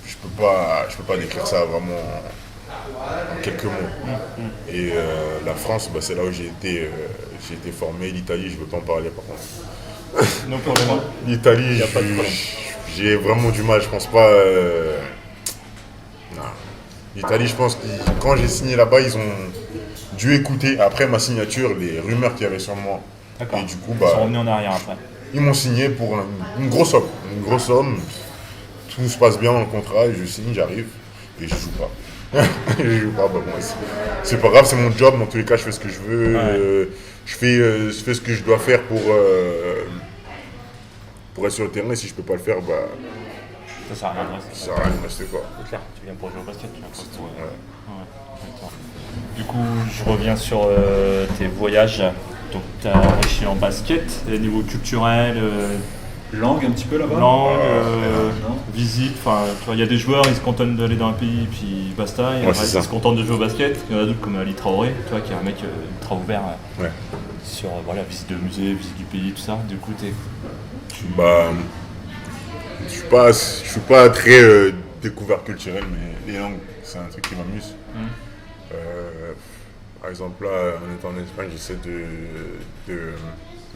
je peux pas décrire ça vraiment en quelques mots. Et la France, c'est là où j'ai été formé. L'Italie, je ne veux pas en parler par contre. Non, pour le moment. L'Italie, Y a pas de problème. j'ai vraiment du mal, je pense pas. Non. L'Italie, je pense que quand j'ai signé là-bas, ils ont dû écouter après ma signature les rumeurs qu'il y avait sur moi. D'accord. Et du coup, Ils sont revenus en arrière après. ils m'ont signé pour une grosse somme. Une grosse somme. Tout se passe bien dans le contrat, et je signe, j'arrive, et je joue pas. Je joue pas, moi, c'est pas grave, c'est mon job, dans tous les cas, je fais ce que je veux. Ouais. Je fais ce que je dois faire pour être sur le terrain, et si je peux pas le faire, Ça sert à rien de rester. ça sert à rien de rester, quoi. C'est clair, tu viens pour jouer au basket, tu viens pas pour. Ouais. Ouais, d'accord. Du coup, je reviens sur tes voyages. Donc, tu as enrichi en basket, et niveau culturel, Langue un petit peu là-bas. langue, non. visite. Enfin, tu vois, il y a des joueurs, ils se contentent d'aller dans un pays, puis basta. Et Ouais, c'est ça. ils se contentent de jouer au basket. Il y en a d'autres comme Ali Traoré, tu vois, qui est un mec ultra ouvert Ouais. sur voilà, visite de musée, visite du pays, tout ça. Du coup, Je suis pas très découvert culturel, mais les langues, c'est un truc qui m'amuse. Par exemple, là, en étant en Espagne, j'essaie de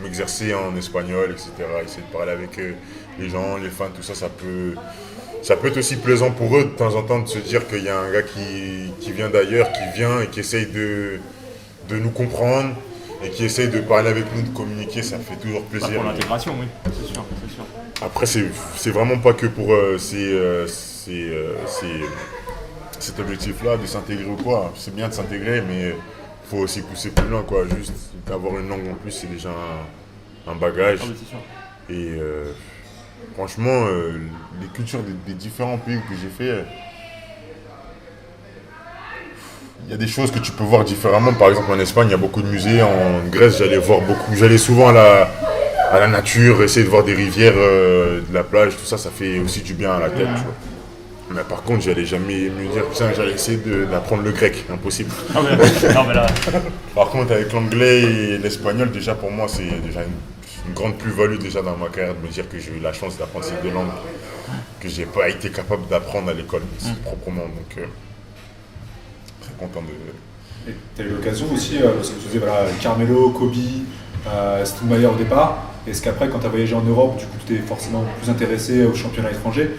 m'exercer en espagnol, etc. Essayer de parler avec les gens, les fans, tout ça, ça peut être aussi plaisant pour eux de temps en temps de se dire qu'il y a un gars qui vient d'ailleurs, qui vient et qui essaye de nous comprendre et qui essaye de parler avec nous, de communiquer, ça fait toujours pas plaisir. pour l'intégration, oui, c'est sûr. Après, c'est vraiment pas que pour cet objectif-là de s'intégrer ou quoi. C'est bien de s'intégrer, mais il faut aussi pousser plus loin, quoi. Juste d'avoir une langue en plus, c'est déjà un bagage. Ah oui, c'est sûr. Et franchement, les cultures des différents pays que j'ai fait, il y a des choses que tu peux voir différemment. Par exemple, en Espagne, il y a beaucoup de musées. En Grèce, j'allais souvent à la nature, essayer de voir des rivières, de la plage, tout ça, ça fait aussi du bien à la tête, tu vois. Mais par contre, j'allais jamais me dire, putain, j'allais essayer d'apprendre le grec, impossible. Non, mais là, Par contre, avec l'anglais et l'espagnol, déjà pour moi, c'est déjà une grande plus-value déjà dans ma carrière de me dire que j'ai eu la chance d'apprendre ces deux langues que j'ai pas été capable d'apprendre à l'école proprement. Donc, très content de. Et tu as eu l'occasion aussi, parce que tu disais, voilà, Carmelo, Kobe, Stoudemire au départ. Est-ce qu'après, quand tu as voyagé en Europe, du coup, tu t'es forcément plus intéressé aux championnats étrangers,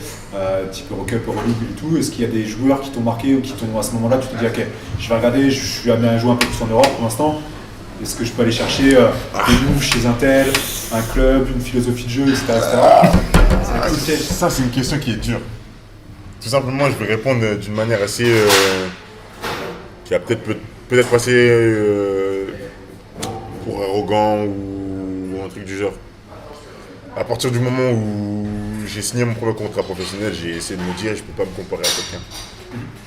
type Eurocup, Euroleague et tout. Est-ce qu'il y a des joueurs qui t'ont marqué ou qui t'ont, à ce moment-là, tu te dis, ok, je vais regarder, je suis amené à jouer un peu plus en Europe pour l'instant. Est-ce que je peux aller chercher des moves chez un tel, un club, une philosophie de jeu, etc. Ça, c'est une question qui est dure. Tout simplement, je vais répondre d'une manière assez. Qui a peut-être passé pour arrogant ou un truc du genre. À partir du moment où j'ai signé mon premier contrat professionnel, j'ai essayé de me dire je peux pas me comparer à quelqu'un.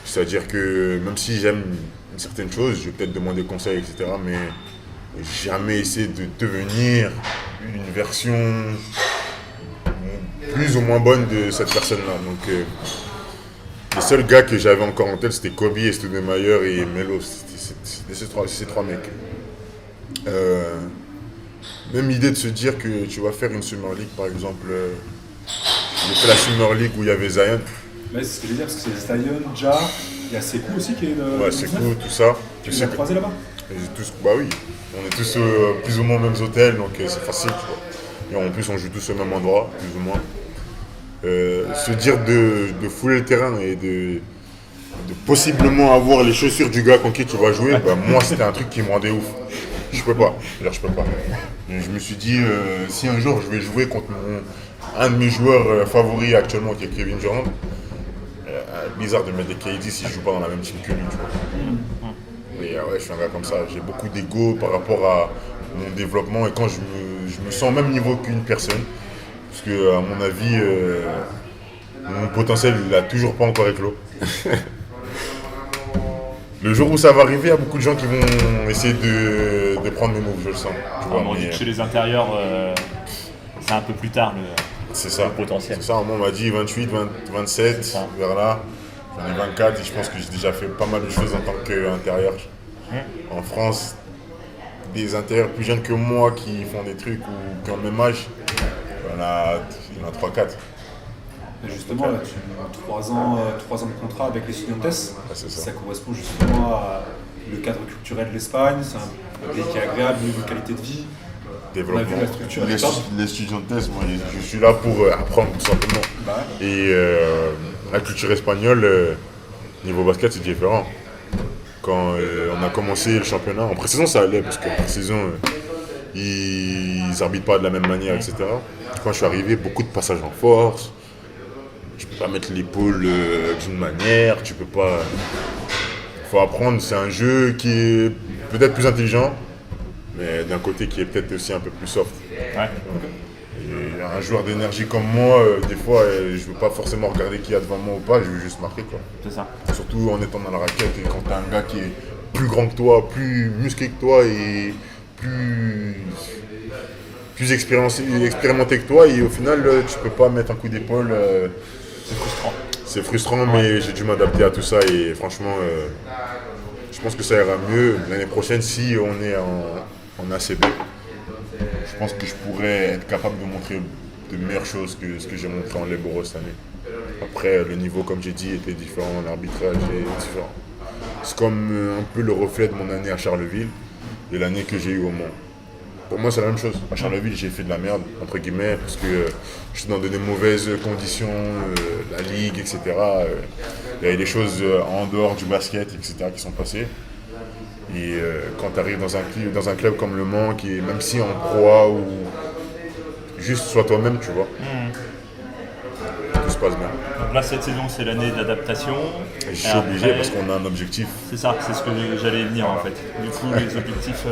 C'est-à-dire que même si j'aime une certaine chose, je vais peut-être demander conseil, etc. Mais jamais essayer de devenir une version plus ou moins bonne de cette personne-là. Donc les seuls gars que j'avais encore en tête, c'était Kobe, Stoudemire et Melo. C'était ces trois mecs. Même l'idée de se dire que tu vas faire une Summer League, par exemple. J'ai fait la Summer League où il y avait Zion. Ouais, c'est ce que je veux dire, parce que c'est Zion, Ja, il y a Sekou aussi qui est de. Ouais, Sekou, tout ça. Tu les as croisés là-bas? Bah oui, on est tous plus ou moins aux mêmes hôtels, donc c'est facile, tu vois. Et en plus, on joue tous au même endroit, plus ou moins. Se dire de fouler le terrain et de possiblement avoir les chaussures du gars contre qui tu vas jouer, bah moi c'était un truc qui me rendait ouf. Je peux pas. Je peux pas. Et je me suis dit, si un jour je vais jouer contre un de mes joueurs favoris actuellement qui est Kevin Durant. Bizarre de mettre des KD si je joue pas dans la même team que lui, tu vois. Mais ouais, je suis un gars comme ça. J'ai beaucoup d'ego par rapport à mon développement et quand je me sens au même niveau qu'une personne. Parce que, à mon avis, mon potentiel, il a toujours pas encore éclos. Le jour où ça va arriver, il y a beaucoup de gens qui vont essayer de prendre mes moves, je le sens. Tu vois, On dit que chez les intérieurs, c'est un peu plus tard c'est ça. le potentiel. C'est ça, moi, on m'a dit 28, 27, ça. vers là. J'en ai 24 et je pense que j'ai déjà fait pas mal de choses en tant qu'intérieur. En France, des intérieurs plus jeunes que moi qui font des trucs ou qui ont le même âge, il y en a 3-4. Et justement, là, tu as 3 ans de contrat avec les Estudiantes. c'est ça. Ça correspond justement à le cadre culturel de l'Espagne. C'est un pays qui est agréable, niveau qualité de vie. Développement. On a vu la structure, elle est top. Les Estudiantes, moi, je suis là pour apprendre tout simplement. Bah ouais. Et la culture espagnole, niveau basket, c'est différent. Quand on a commencé le championnat, en pré-saison ça allait parce qu'en pré-saison ils arbitrent pas de la même manière, etc. Quand je suis arrivé, beaucoup de passages en force. Tu peux pas mettre l'épaule d'une manière, tu peux pas. Faut apprendre, c'est un jeu qui est peut-être plus intelligent, mais d'un côté qui est peut-être aussi un peu plus soft. Ouais. Et un joueur d'énergie comme moi, des fois, je veux pas forcément regarder qui y a devant moi ou pas, je veux juste marquer, quoi. C'est ça. Surtout en étant dans la raquette et quand t'as un gars qui est plus grand que toi, plus musclé que toi et plus expérimenté que toi et au final tu peux pas mettre un coup d'épaule. C'est frustrant. C'est frustrant mais j'ai dû m'adapter à tout ça et franchement je pense que ça ira mieux l'année prochaine si on est en ACB. Je pense que je pourrais être capable de montrer de meilleures choses que ce que j'ai montré en Leboro cette année. Après, le niveau, comme j'ai dit, était différent, l'arbitrage est différent. C'est comme un peu le reflet de mon année à Charleville et l'année que j'ai eue au Mans. Pour moi, c'est la même chose. À Charleville, j'ai fait de la merde, entre guillemets, parce que j'étais dans de mauvaises conditions, la ligue, etc. Il y avait des choses en dehors du basket, etc., qui sont passées. Et quand tu arrives dans un club comme le Mans, qui est, même si en Pro A ou juste sois toi-même, tu vois, tout se passe bien. Donc là, cette saison, c'est l'année d'adaptation. Et je suis obligé parce qu'on a un objectif. C'est ça, c'est ce que j'allais venir en fait. Du coup, les objectifs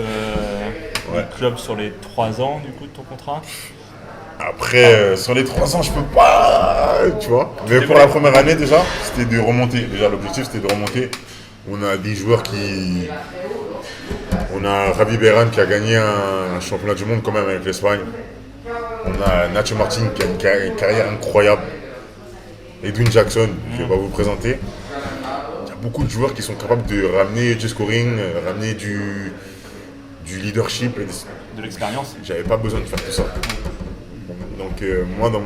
du club sur les 3 ans du coup de ton contrat. Après, sur les 3 ans, je peux pas, tu vois. Mais pour la première année déjà, c'était de remonter. Déjà, l'objectif, c'était de remonter. On a des joueurs qui... On a Ravi Beran qui a gagné un championnat du monde quand même avec l'Espagne. On a Nacho Martin qui a une carrière incroyable. Edwin Jackson, je vais pas vous le présenter. Il y a beaucoup de joueurs qui sont capables de ramener du scoring, ramener du leadership. De l'expérience. J'avais pas besoin de faire tout ça. Donc moi, dans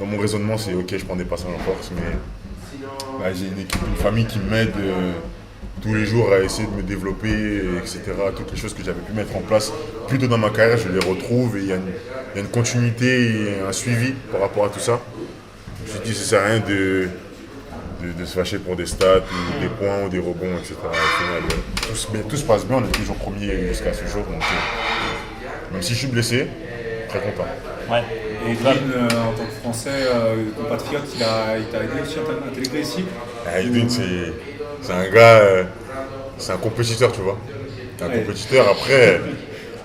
mon raisonnement, c'est ok, je prends des passages en force, mais là, j'ai une famille qui m'aide tous les jours à essayer de me développer, etc. Toutes les choses que j'avais pu mettre en place plus tôt dans ma carrière, je les retrouve et il y a une continuité et un suivi par rapport à tout ça. Je me suis dit, ça sert à rien de se fâcher pour des stats, ou des points, ou des rebonds, etc. Au final, tout se passe bien, on est toujours premier jusqu'à ce jour. Donc, même si je suis blessé, très content. Ouais. Et Edwin, en tant que Français, compatriote, il t'a aidé aussi à t'intégrer ici. Edwin, c'est un gars, c'est un compétiteur, tu vois. Un compétiteur, après,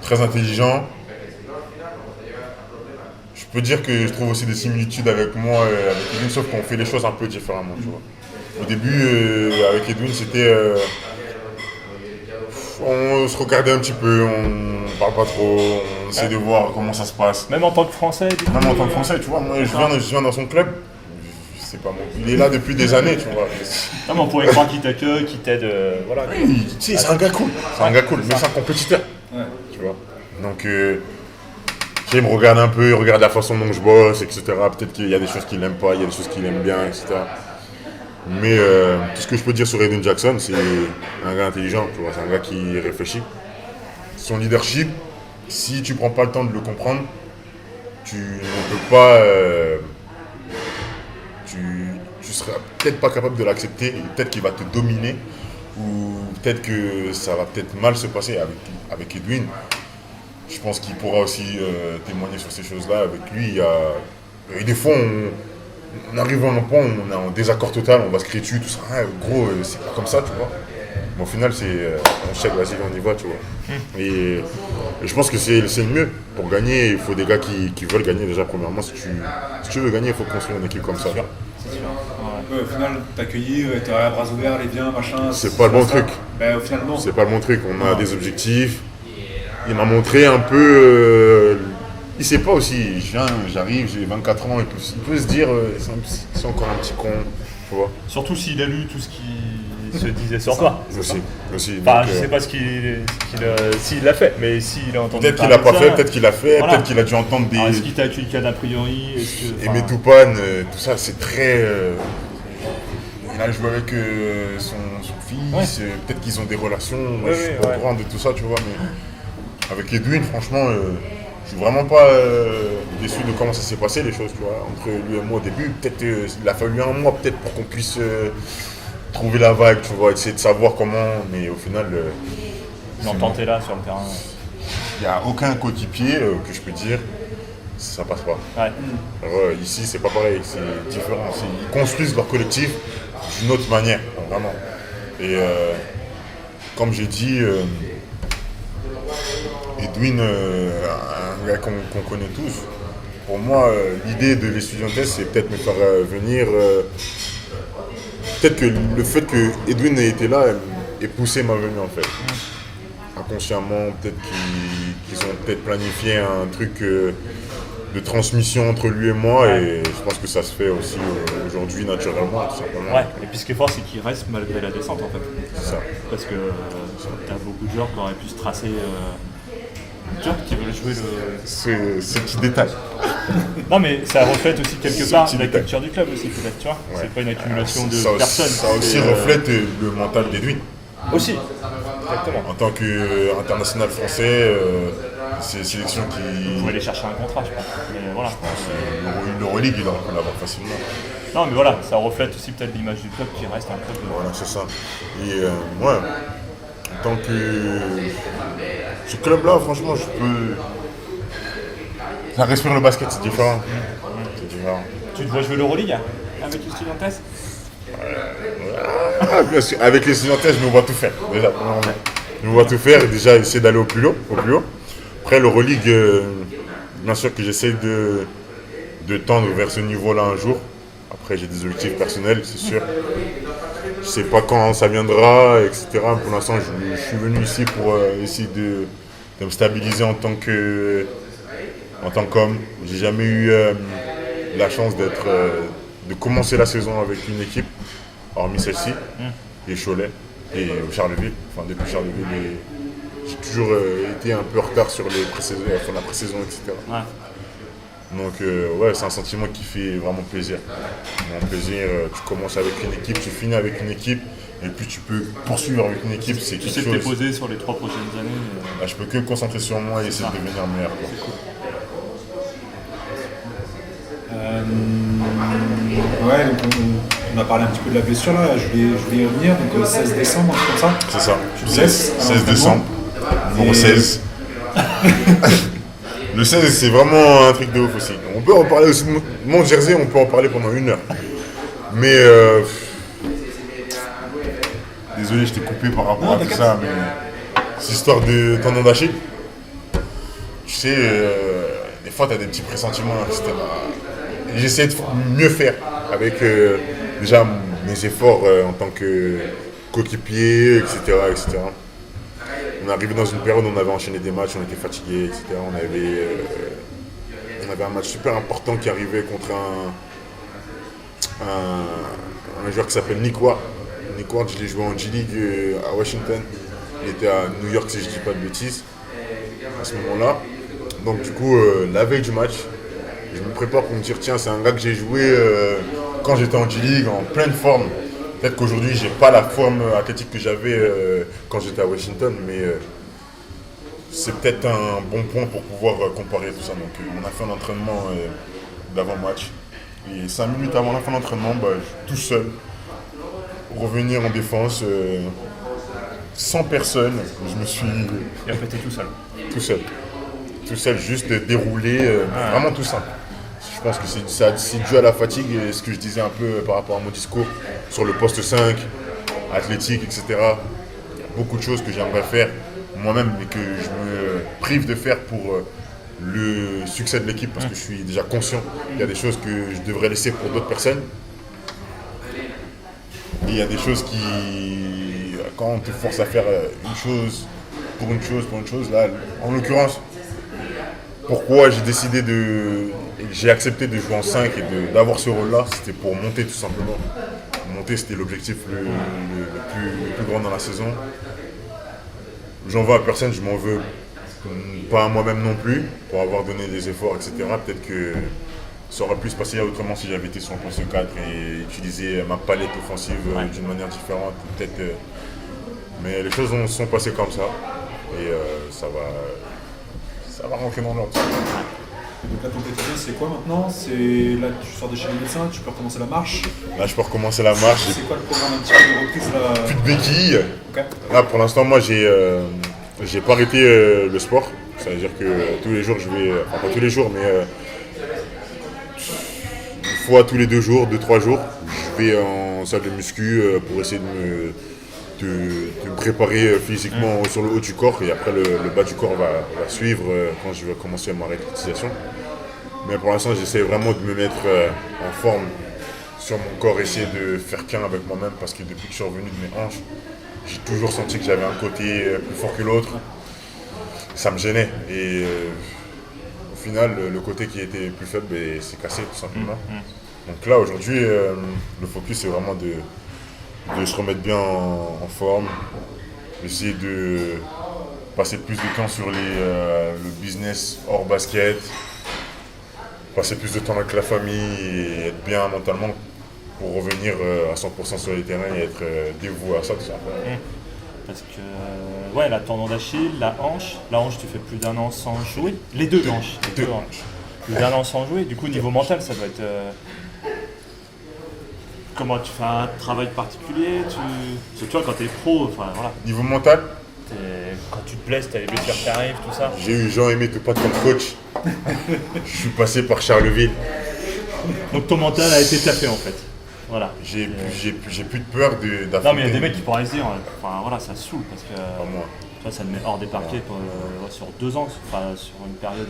très intelligent. Je peux dire que je trouve aussi des similitudes avec moi, avec Edwin, sauf qu'on fait les choses un peu différemment, tu vois. Au début, avec Edwin, c'était... on se regardait un petit peu, on parle pas trop, on essaie de voir comment ça se passe. Même en tant que Français, du coup. Même en tant que Français, tu vois, moi je viens dans son club, c'est pas moi. Il est là depuis des années, tu vois. Non, mais on pourrait croire qu'il t'accueille, qu'il t'aide, voilà. Oui, tu sais, c'est un gars cool. C'est un gars cool, mais c'est un compétiteur. Ouais. Tu vois. Donc, tu sais, il me regarde un peu, il regarde la façon dont je bosse, etc. Peut-être qu'il y a des choses qu'il n'aime pas, il y a des choses qu'il aime bien, etc. Mais tout ce que je peux dire sur Edwin Jackson, c'est un gars intelligent, tu vois. C'est un gars qui réfléchit. Son leadership, si tu prends pas le temps de le comprendre, tu ne peux pas... tu seras peut-être pas capable de l'accepter, et peut-être qu'il va te dominer, ou peut-être que ça va peut-être mal se passer avec Edwin. Je pense qu'il pourra aussi témoigner sur ces choses-là. Avec lui, il y a Et des fois, on arrive à un point où on est en désaccord total, on va se crier dessus, tout ça. Ah, gros, c'est pas comme ça, tu vois. Mais au final, c'est on check, vas-y, on y va, tu vois. Et je pense que c'est le mieux. Pour gagner, il faut des gars qui veulent gagner déjà, premièrement. Si tu veux gagner, il faut construire une équipe comme ça. C'est sûr. Ouais. Au final, t'accueillir, t'es à bras ouverts, les viens, machin. C'est pas le bon truc. Ben, au final, non. C'est pas le bon truc. On a des objectifs. Il m'a montré un peu. Il sait pas aussi. Je viens, j'arrive, j'ai 24 ans. Il peut se dire, c'est encore un petit con. Tu vois. Surtout s'il a lu tout ce qui se disait sur toi. Aussi. Enfin, Donc, je sais pas s'il l'a fait, mais s'il a entendu. peut-être qu'il l'a parler pas de fait, ça. peut-être qu'il l'a fait, Voilà. peut-être qu'il a dû entendre des. Alors, est-ce qu'il t'a tué le cas d'a priori? Et Metoupan, tout ça, c'est très. Il a joué avec son fils, peut-être qu'ils ont des relations, moi je suis pas au courant de tout ça, tu vois, mais avec Edwin, franchement, je suis vraiment pas déçu de comment ça s'est passé les choses, tu vois, entre lui et moi au début, peut-être il a fallu un mois peut-être pour qu'on puisse trouver la vague, tu vois, essayer de savoir comment, mais au final, L'entente est là sur le terrain. il n'y a aucun coéquipier que je peux dire, ça passe pas. Ouais. Alors, ici, c'est pas pareil, c'est différent. Ils construisent leur collectif d'une autre manière, vraiment. Et comme j'ai dit, Edwin, un gars qu'on connaît tous, pour moi, l'idée de l'Estudiantes, c'est peut-être me faire venir. Peut-être que le fait que Edwin ait été là ait poussé ma venue en fait. Inconsciemment, peut-être qu'ils ont peut-être planifié un truc de transmission entre lui et moi, et je pense que ça se fait aussi aujourd'hui naturellement, tout simplement. Ouais, et puis ce qui est fort, c'est qu'il reste malgré la descente en fait. C'est ça. Parce que t'as beaucoup de joueurs qui auraient pu se tracer. Tu vois, qui veulent jouer le. Ce petit détail. Non, mais ça reflète aussi quelque Ce part petit la détail. culture du club aussi, peut-être, tu vois. Ouais. C'est pas une accumulation de Ça aussi- personnes. Ça aussi c'est, reflète le mental d'Edwin. Aussi, exactement. En tant qu'international français, c'est une sélection Vous qui. pouvez aller chercher un contrat, je pense. Mais voilà. L'Euroleague, il aurait pu l'avoir facilement. Non, mais voilà, ça reflète aussi peut-être l'image du club qui reste un club. Voilà, c'est ça. Et moi, en tant que. Ce club-là, franchement, je peux. Ça respire le basket, c'est différent. C'est différent. Tu te vois jouer l'Euroleague avec les Estudiantes? Ah, bien sûr, avec les Estudiantes, je me vois tout faire. Déjà, premièrement. Je me vois tout faire et déjà essayer d'aller au plus haut. Après, l'Euroleague, bien sûr que j'essaie de tendre vers ce niveau-là un jour. Après, j'ai des objectifs personnels, c'est sûr. Je sais pas quand ça viendra, etc. Pour l'instant, je suis venu ici pour essayer de me stabiliser en tant qu'homme. J'ai jamais eu la chance de commencer la saison avec une équipe, hormis celle-ci, et Cholet, et Charleville. Enfin, depuis Charleville, j'ai toujours été un peu en retard sur la pré-saison, etc. Ouais. Donc ouais, c'est un sentiment qui fait vraiment plaisir. Vraiment plaisir, tu commences avec une équipe, tu finis avec une équipe, et puis tu peux poursuivre avec une équipe, c'est Tu quelque sais que t'es chose. posé sur les 3 prochaines années. Bah, je peux que me concentrer sur moi et essayer de devenir meilleur, quoi. Ouais, donc on a parlé un petit peu de la blessure là, je voulais y revenir, donc 16 décembre, un truc comme ça. C'est ça. Tu me laisses 16 décembre, numéro Et- 16. Le 16, c'est vraiment un truc de ouf aussi. On peut en parler aussi. Mon jersey, on peut en parler pendant 1 heure. Mais désolé, je t'ai coupé par rapport à tout ça, mais cette histoire de tendon d'Achille, tu sais, des fois, tu as des petits pressentiments, etc. Et j'essaie de mieux faire avec déjà mes efforts en tant que coéquipier, etc., etc. On est arrivé dans une période où on avait enchaîné des matchs, on était fatigués, etc. On avait un match super important qui arrivait contre un joueur qui s'appelle Nick Ward. Nick Ward, je l'ai joué en G-League à Washington. Il était à New York, si je ne dis pas de bêtises, à ce moment-là. Donc du coup, la veille du match, je me prépare pour me dire, tiens, c'est un gars que j'ai joué quand j'étais en G-League, en pleine forme. Peut-être qu'aujourd'hui, j'ai pas la forme athlétique que j'avais quand j'étais à Washington, mais c'est peut-être un bon point pour pouvoir comparer tout ça. Donc, on a fait un entraînement d'avant-match. Et 5 minutes avant la fin de l'entraînement, je suis tout seul, revenir en défense, sans personne. Je me suis Et après, t'es tout seul. tout seul. Tout seul, juste déroulé, vraiment tout simple. Je pense que c'est dû à la fatigue et ce que je disais un peu par rapport à mon discours sur le poste 5, athlétique, etc. Il y a beaucoup de choses que j'aimerais faire moi-même mais que je me prive de faire pour le succès de l'équipe parce que je suis déjà conscient qu'il y a des choses que je devrais laisser pour d'autres personnes. Et il y a des choses qui, quand on te force à faire une chose, là, en l'occurrence, pourquoi j'ai accepté de jouer en 5 et d'avoir ce rôle-là, c'était pour monter tout simplement. Monter, c'était l'objectif le plus grand dans la saison. J'en veux à personne, je m'en veux pas à moi-même non plus, pour avoir donné des efforts, etc. Peut-être que ça aurait pu se passer autrement si j'avais été sur le poste 4 et utilisé ma palette offensive d'une manière différente. Peut-être, mais les choses sont passées comme ça et ça va rentrer dans l'ordre. Donc là, ton quotidien, c'est quoi maintenant? Là, tu sors de chez le médecin, tu peux recommencer la marche. Là, je peux recommencer la marche. C'est quoi le programme un petit peu de reprise là? Plus de béquilles. Okay. Là, pour l'instant, moi, j'ai pas arrêté le sport. Ça veut dire que tous les jours, enfin pas tous les jours, mais une fois tous les 2 jours, 2-3 jours, je vais en salle de muscu pour essayer de me préparer physiquement sur le haut du corps et après le bas du corps va suivre quand je vais commencer ma récupération. Mais pour l'instant, j'essaie vraiment de me mettre en forme sur mon corps, essayer de faire qu'un avec moi-même parce que depuis que je suis revenu de mes hanches, j'ai toujours senti que j'avais un côté plus fort que l'autre. Ça me gênait et au final, le côté qui était plus faible s'est cassé tout simplement. Donc là, aujourd'hui, le focus c'est vraiment de se remettre bien en forme, essayer de passer plus de temps sur le business hors basket, passer plus de temps avec la famille et être bien mentalement pour revenir à 100% sur les terrains et être dévoué à ça tout simplement. Parce que la tendon d'Achille, la hanche, tu fais plus d'1 an sans jouer. Les deux hanches. Plus d'1 an sans jouer. Du coup, niveau mental, ça doit être. Comment tu fais un travail particulier? Parce que tu vois, quand t'es pro, enfin voilà. Niveau mental, quand tu te blesses, t'as les blessures qui arrivent, tout ça. j'ai eu Jean-Aimé Toupade comme coach. Je suis passé par Charleville. Donc ton mental a été tapé en fait. Voilà. J'ai plus de peur d'affronter. Non mais il y a des mecs qui pourraient se dire, enfin voilà, ça saoule parce que Pas moi. tu vois, ça te met hors des parquets sur 2 ans, enfin sur une période,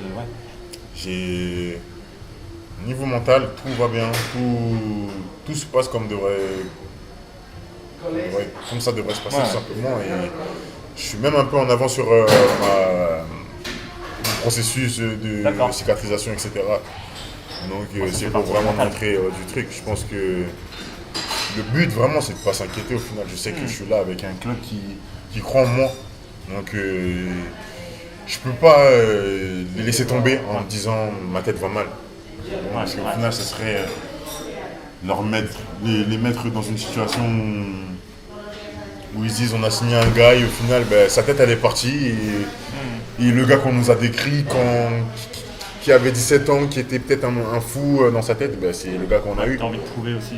J'ai niveau mental, tout va bien, tout se passe comme ça devrait se passer tout simplement. Et je suis même un peu en avant sur mon processus de cicatrisation, etc. Donc c'est pour vraiment montrer du truc. Je pense que le but vraiment c'est de ne pas s'inquiéter au final. Je sais que je suis là avec un club qui croit en moi. Donc je peux pas les laisser tomber en me disant ma tête va mal. Parce qu'au final, ce serait les mettre dans une situation où ils se disent on a signé un gars et au final, sa tête elle est partie. Et le gars qu'on nous a décrit, qui avait 17 ans, qui était peut-être un fou dans sa tête, c'est le gars qu'on a eu. T'as envie de prouver aussi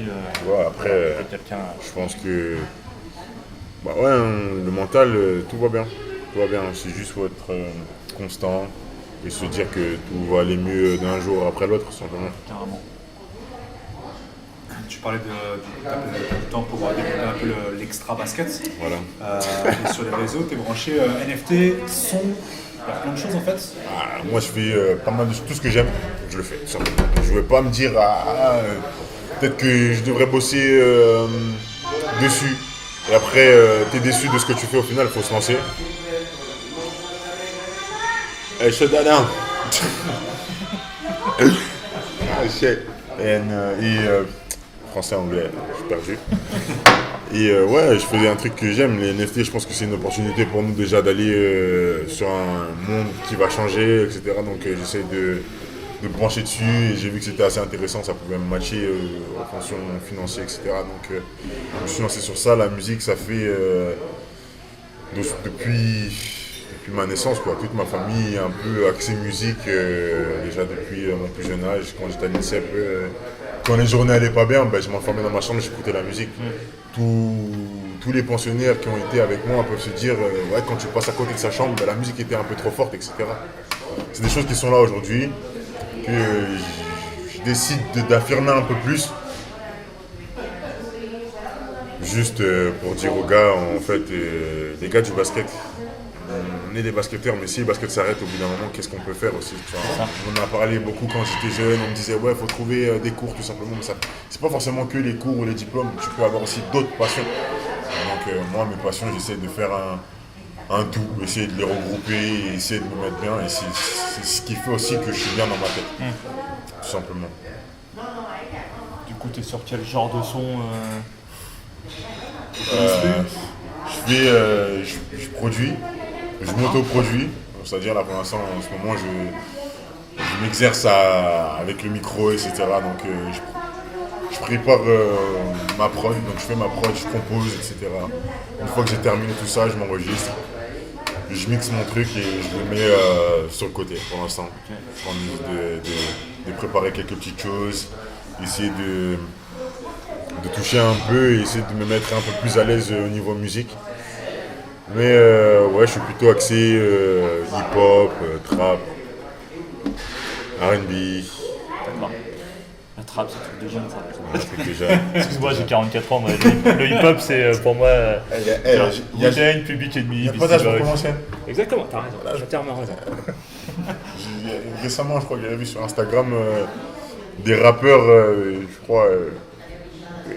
après, quelqu'un. je pense que le mental, tout va bien. Tout va bien, c'est juste faut être constant. Et se dire que tout va aller mieux d'un jour après l'autre, simplement. Carrément. Tu parlais du temps pour développer un peu l'extra basket. Voilà. Et sur les réseaux, tu es branché NFT, son, il y a plein de choses en fait. Moi je fais pas mal de tout ce que j'aime, je le fais. Tout simplement. Je ne vais pas me dire peut-être que je devrais bosser dessus. Et après, tu es déçu de ce que tu fais au final, il faut se lancer. Shut that down. Shit. Français, anglais, je suis perdu. Et je faisais un truc que j'aime, les NFT, je pense que c'est une opportunité pour nous déjà d'aller sur un monde qui va changer, etc. Donc j'essaie de brancher dessus et j'ai vu que c'était assez intéressant, ça pouvait me matcher en fonction financière, etc. Donc je me suis lancé sur ça, la musique, ça fait depuis ma naissance, quoi. Toute ma famille est un peu axée musique, déjà depuis mon plus jeune âge. Quand j'étais à l'INSEP, quand les journées n'allaient pas bien, je m'enfermais dans ma chambre, j'écoutais la musique. Tous les pensionnaires qui ont été avec moi peuvent se dire, quand tu passes à côté de sa chambre, la musique était un peu trop forte, etc. C'est des choses qui sont là aujourd'hui, que décide d'affirmer un peu plus. Juste pour dire aux gars, en fait, les gars du basket, on est des basketteurs, mais si le basket s'arrête au bout d'un moment, qu'est-ce qu'on peut faire aussi, tu vois. On en a parlé beaucoup quand j'étais jeune, on me disait ouais, il faut trouver des cours tout simplement, mais ça, c'est pas forcément que les cours ou les diplômes, tu peux avoir aussi d'autres passions. Donc moi, mes passions, j'essaie de faire un tout, essayer de les regrouper, et essayer de me mettre bien, et c'est ce qui fait aussi que je suis bien dans ma tête, tout simplement. Du coup, t'es sur quel genre de son Je produis, je m'auto-produis, c'est-à-dire là pour l'instant en ce moment je m'exerce avec le micro, etc. Donc je prépare ma prod, donc je fais ma prod, je compose, etc. Une fois que j'ai terminé tout ça, je m'enregistre, je mixe mon truc et je le mets sur le côté pour l'instant. J'ai envie de préparer quelques petites choses, essayer de toucher un peu et essayer de me mettre un peu plus à l'aise au niveau musique. Mais ouais, je suis plutôt axé hip-hop, trap, R&B. D'accord. La trap, c'est un truc de jeune, ça. Un truc déjà. Excuse-moi, j'ai 44 ans. Le hip-hop, c'est pour moi. Wu-Tang, Public Enemy. Il n'y a pas d'âge pour commencer. Exactement, t'as raison. J'ai entièrement raison. Récemment, je crois que j'avais vu sur Instagram des rappeurs, je crois,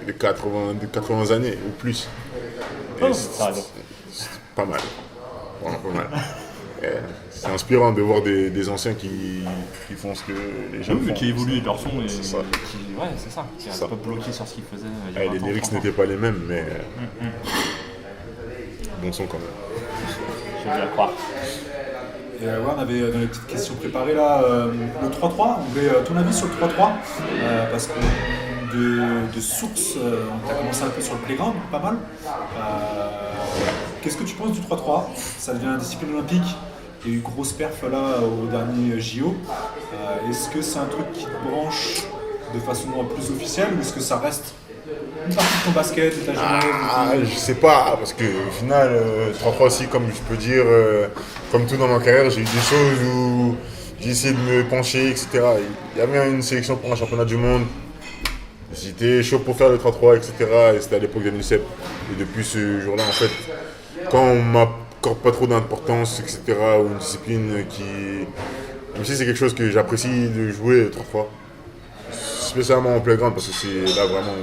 de 80 années ou plus. Oh, t'as raison. C'est pas mal. Vraiment pas mal. C'est inspirant de voir des anciens qui font ce que les gens font. Qui évoluent leur son et C'est ça. ouais, c'est ça. Qui restent pas bloqués sur ce qu'ils faisaient. Il y a Les 20 ans, lyrics 30 ans. n'étaient pas les mêmes, mais bon son quand même. Je veux bien croire. Et ouais, on avait dans les petites questions préparées là, le 3-3, on voulait ton avis sur le 3-3, parce que de source, on a commencé un peu sur le playground, pas mal. Qu'est-ce que tu penses du 3-3 ? Ça devient une discipline olympique, il y a eu grosse perf là au dernier JO. Est-ce que c'est un truc qui te branche de façon plus officielle ou est-ce que ça reste une partie de ton basket, de ta journée Je sais pas, parce que au final, 3-3 aussi, comme je peux dire, comme tout dans ma carrière, j'ai eu des choses où j'ai essayé de me pencher, etc. Il y avait une sélection pour un championnat du monde. J'étais chaud pour faire le 3-3, etc. Et c'était à l'époque de l'UNICEF. Et depuis ce jour-là, en fait, quand on m'accorde pas trop d'importance, etc., ou une discipline qui... Même si c'est quelque chose que j'apprécie de jouer, le 3-3, spécialement en playground, parce que c'est là vraiment...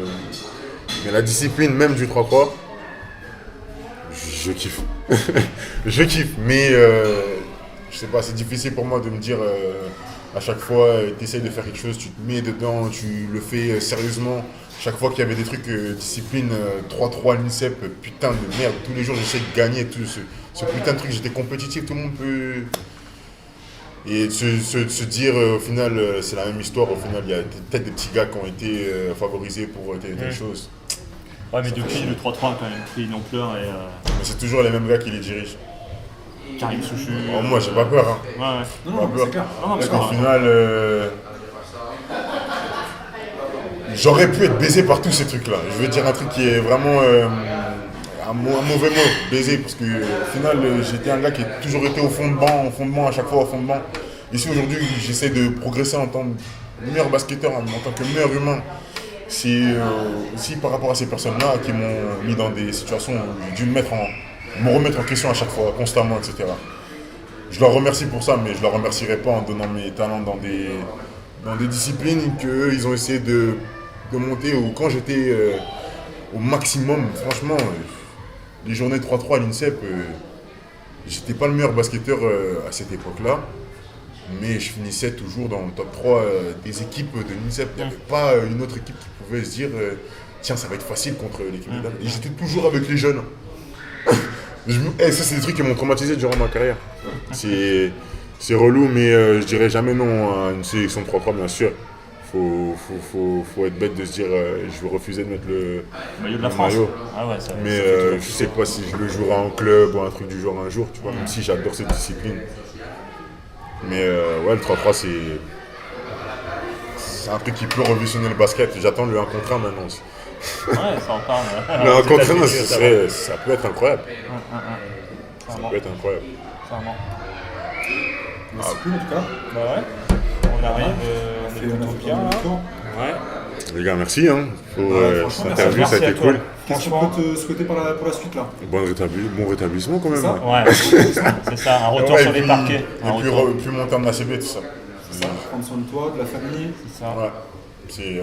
Mais la discipline même du 3-3, je kiffe. Je kiffe, mais je sais pas, c'est difficile pour moi de me dire à chaque fois, tu essayes de faire quelque chose, tu te mets dedans, tu le fais sérieusement. Chaque fois qu'il y avait des trucs, discipline 3-3 à l'INSEP, putain de merde, tous les jours j'essaie de gagner tout ce putain de truc, j'étais compétitif, tout le monde peut... Et de se dire au final, c'est la même histoire, au final il y a peut-être des petits gars qui ont été favorisés pour telle chose. Ouais, mais depuis, le 3-3 a quand même pris une ampleur et. Mais c'est toujours les mêmes gars qui les dirigent. Karim Souchu. Alors moi j'ai pas peur, hein. Ouais. Non, Pas peur. c'est clair. Parce qu'au final, j'aurais pu être baisé par tous ces trucs-là. Je veux dire un truc qui est vraiment un mauvais mot, baisé, parce qu'au final, j'étais un gars qui a toujours été au fond de banc, à chaque fois au fond de banc. Ici aujourd'hui, j'essaie de progresser en tant que meilleur basketteur, en tant que meilleur humain. C'est aussi par rapport à ces personnes-là qui m'ont mis dans des situations où j'ai dû me remettre en question à chaque fois, constamment, etc. Je leur remercie pour ça, mais je leur remercierai pas en donnant mes talents dans des disciplines qu'eux, ils ont essayé de monter, ou quand j'étais au maximum, franchement, les journées 3-3 à l'INSEP, j'étais pas le meilleur basketteur à cette époque-là, mais je finissais toujours dans le top 3 des équipes de l'INSEP. Il n'y avait pas une autre équipe qui pouvait se dire tiens, ça va être facile contre l'équipe de dames. Et j'étais toujours avec les jeunes. Ça, c'est des trucs qui m'ont traumatisé durant ma carrière. C'est relou, mais je dirais jamais non à une sélection de 3-3, bien sûr. Faut être bête de se dire je vais refuser de mettre le maillot de la France. Maillot. Ah ouais, ça, mais je sais pas si je le jouerai en club ou un truc du genre un jour, tu vois, même si j'adore cette discipline. Mais ouais, le 3-3 c'est un truc qui peut révolutionner le basket. J'attends le 1 contre 1 maintenant aussi. Ouais, ça en parle. Le 1 contre 1, ça peut être incroyable. Ça Clairement. peut être incroyable. Clairement. C'est cool en tout cas. Bah ouais. On arrive fait plutôt pas bien mal là. de tours. Ouais. Les gars, merci. Hein. Franchement, Cette merci. interview, ça a Merci à été toi. cool. Qu'est-ce qu'on peut te souhaiter pour la suite là? Bon rétablissement quand même. Ça hein. Ouais, c'est ça, un retour Ouais, sur et les puis- parquets. Un Et puis, retour. puis monter en ACB, tout ça. C'est ça, prendre soin de toi, de la famille. C'est ça. Ouais. C'est les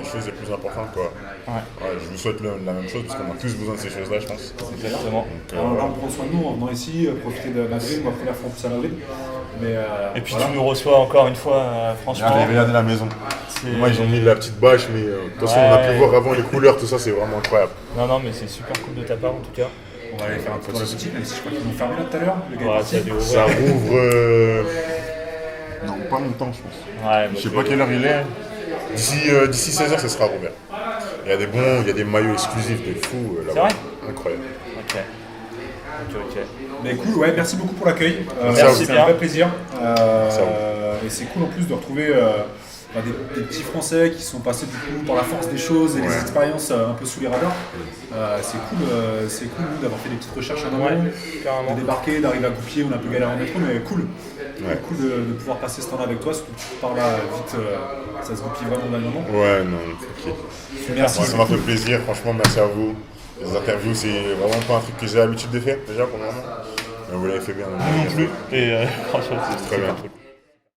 choses les plus importantes, quoi. Ouais, Je vous souhaite la même chose, parce qu'on a tous besoin de ces choses-là, je pense. exactement. Alors là, on prend soin de nous en venant ici, profiter de Madrid, moi première fois en plus à Madrid. Mais, Et puis voilà. tu nous reçois encore une fois, franchement. Regardez la maison. c'est- Moi, ils ont mis la petite bâche, mais de toute façon, on a pu Ouais. voir avant les couleurs, tout ça, c'est vraiment incroyable. Non, mais c'est super cool de ta part en tout cas. On va aller faire un tour dans la boutique, même si je crois qu'ils vont fermer là tout à l'heure. Le gars est Ouais, parti. ça déroule. Ça rouvre. Non, pas longtemps, je pense. Ouais, Je sais pas quelle heure il est. D'ici 16h, ça sera rouvert. Il y a des il y a des maillots exclusifs de fou là-bas. C'est vrai Incroyable. Ok. Mais cool, ouais, merci beaucoup pour l'accueil. Merci c'est bien. un vrai plaisir. Merci à Et c'est cool en plus de retrouver des petits Français qui sont passés du coup par la force des choses et les expériences un peu sous les radars. C'est cool nous, d'avoir fait des petites recherches en amont, Ouais, carrément. de débarquer, d'arriver à Goupil, on a un peu galéré en métro, mais cool. Ouais. Cool de pouvoir passer ce temps-là avec toi, surtout que tu pars là vite, ça se goupille vraiment dans le moment. Ouais, non, tranquille. Merci. Moi, ça m'a fait plaisir, franchement, merci à vous. Les interviews, c'est vraiment pas un truc que j'ai l'habitude de faire, déjà, pour le moment. Mais vous l'avez fait bien. Et franchement, c'est Très bien. super cool.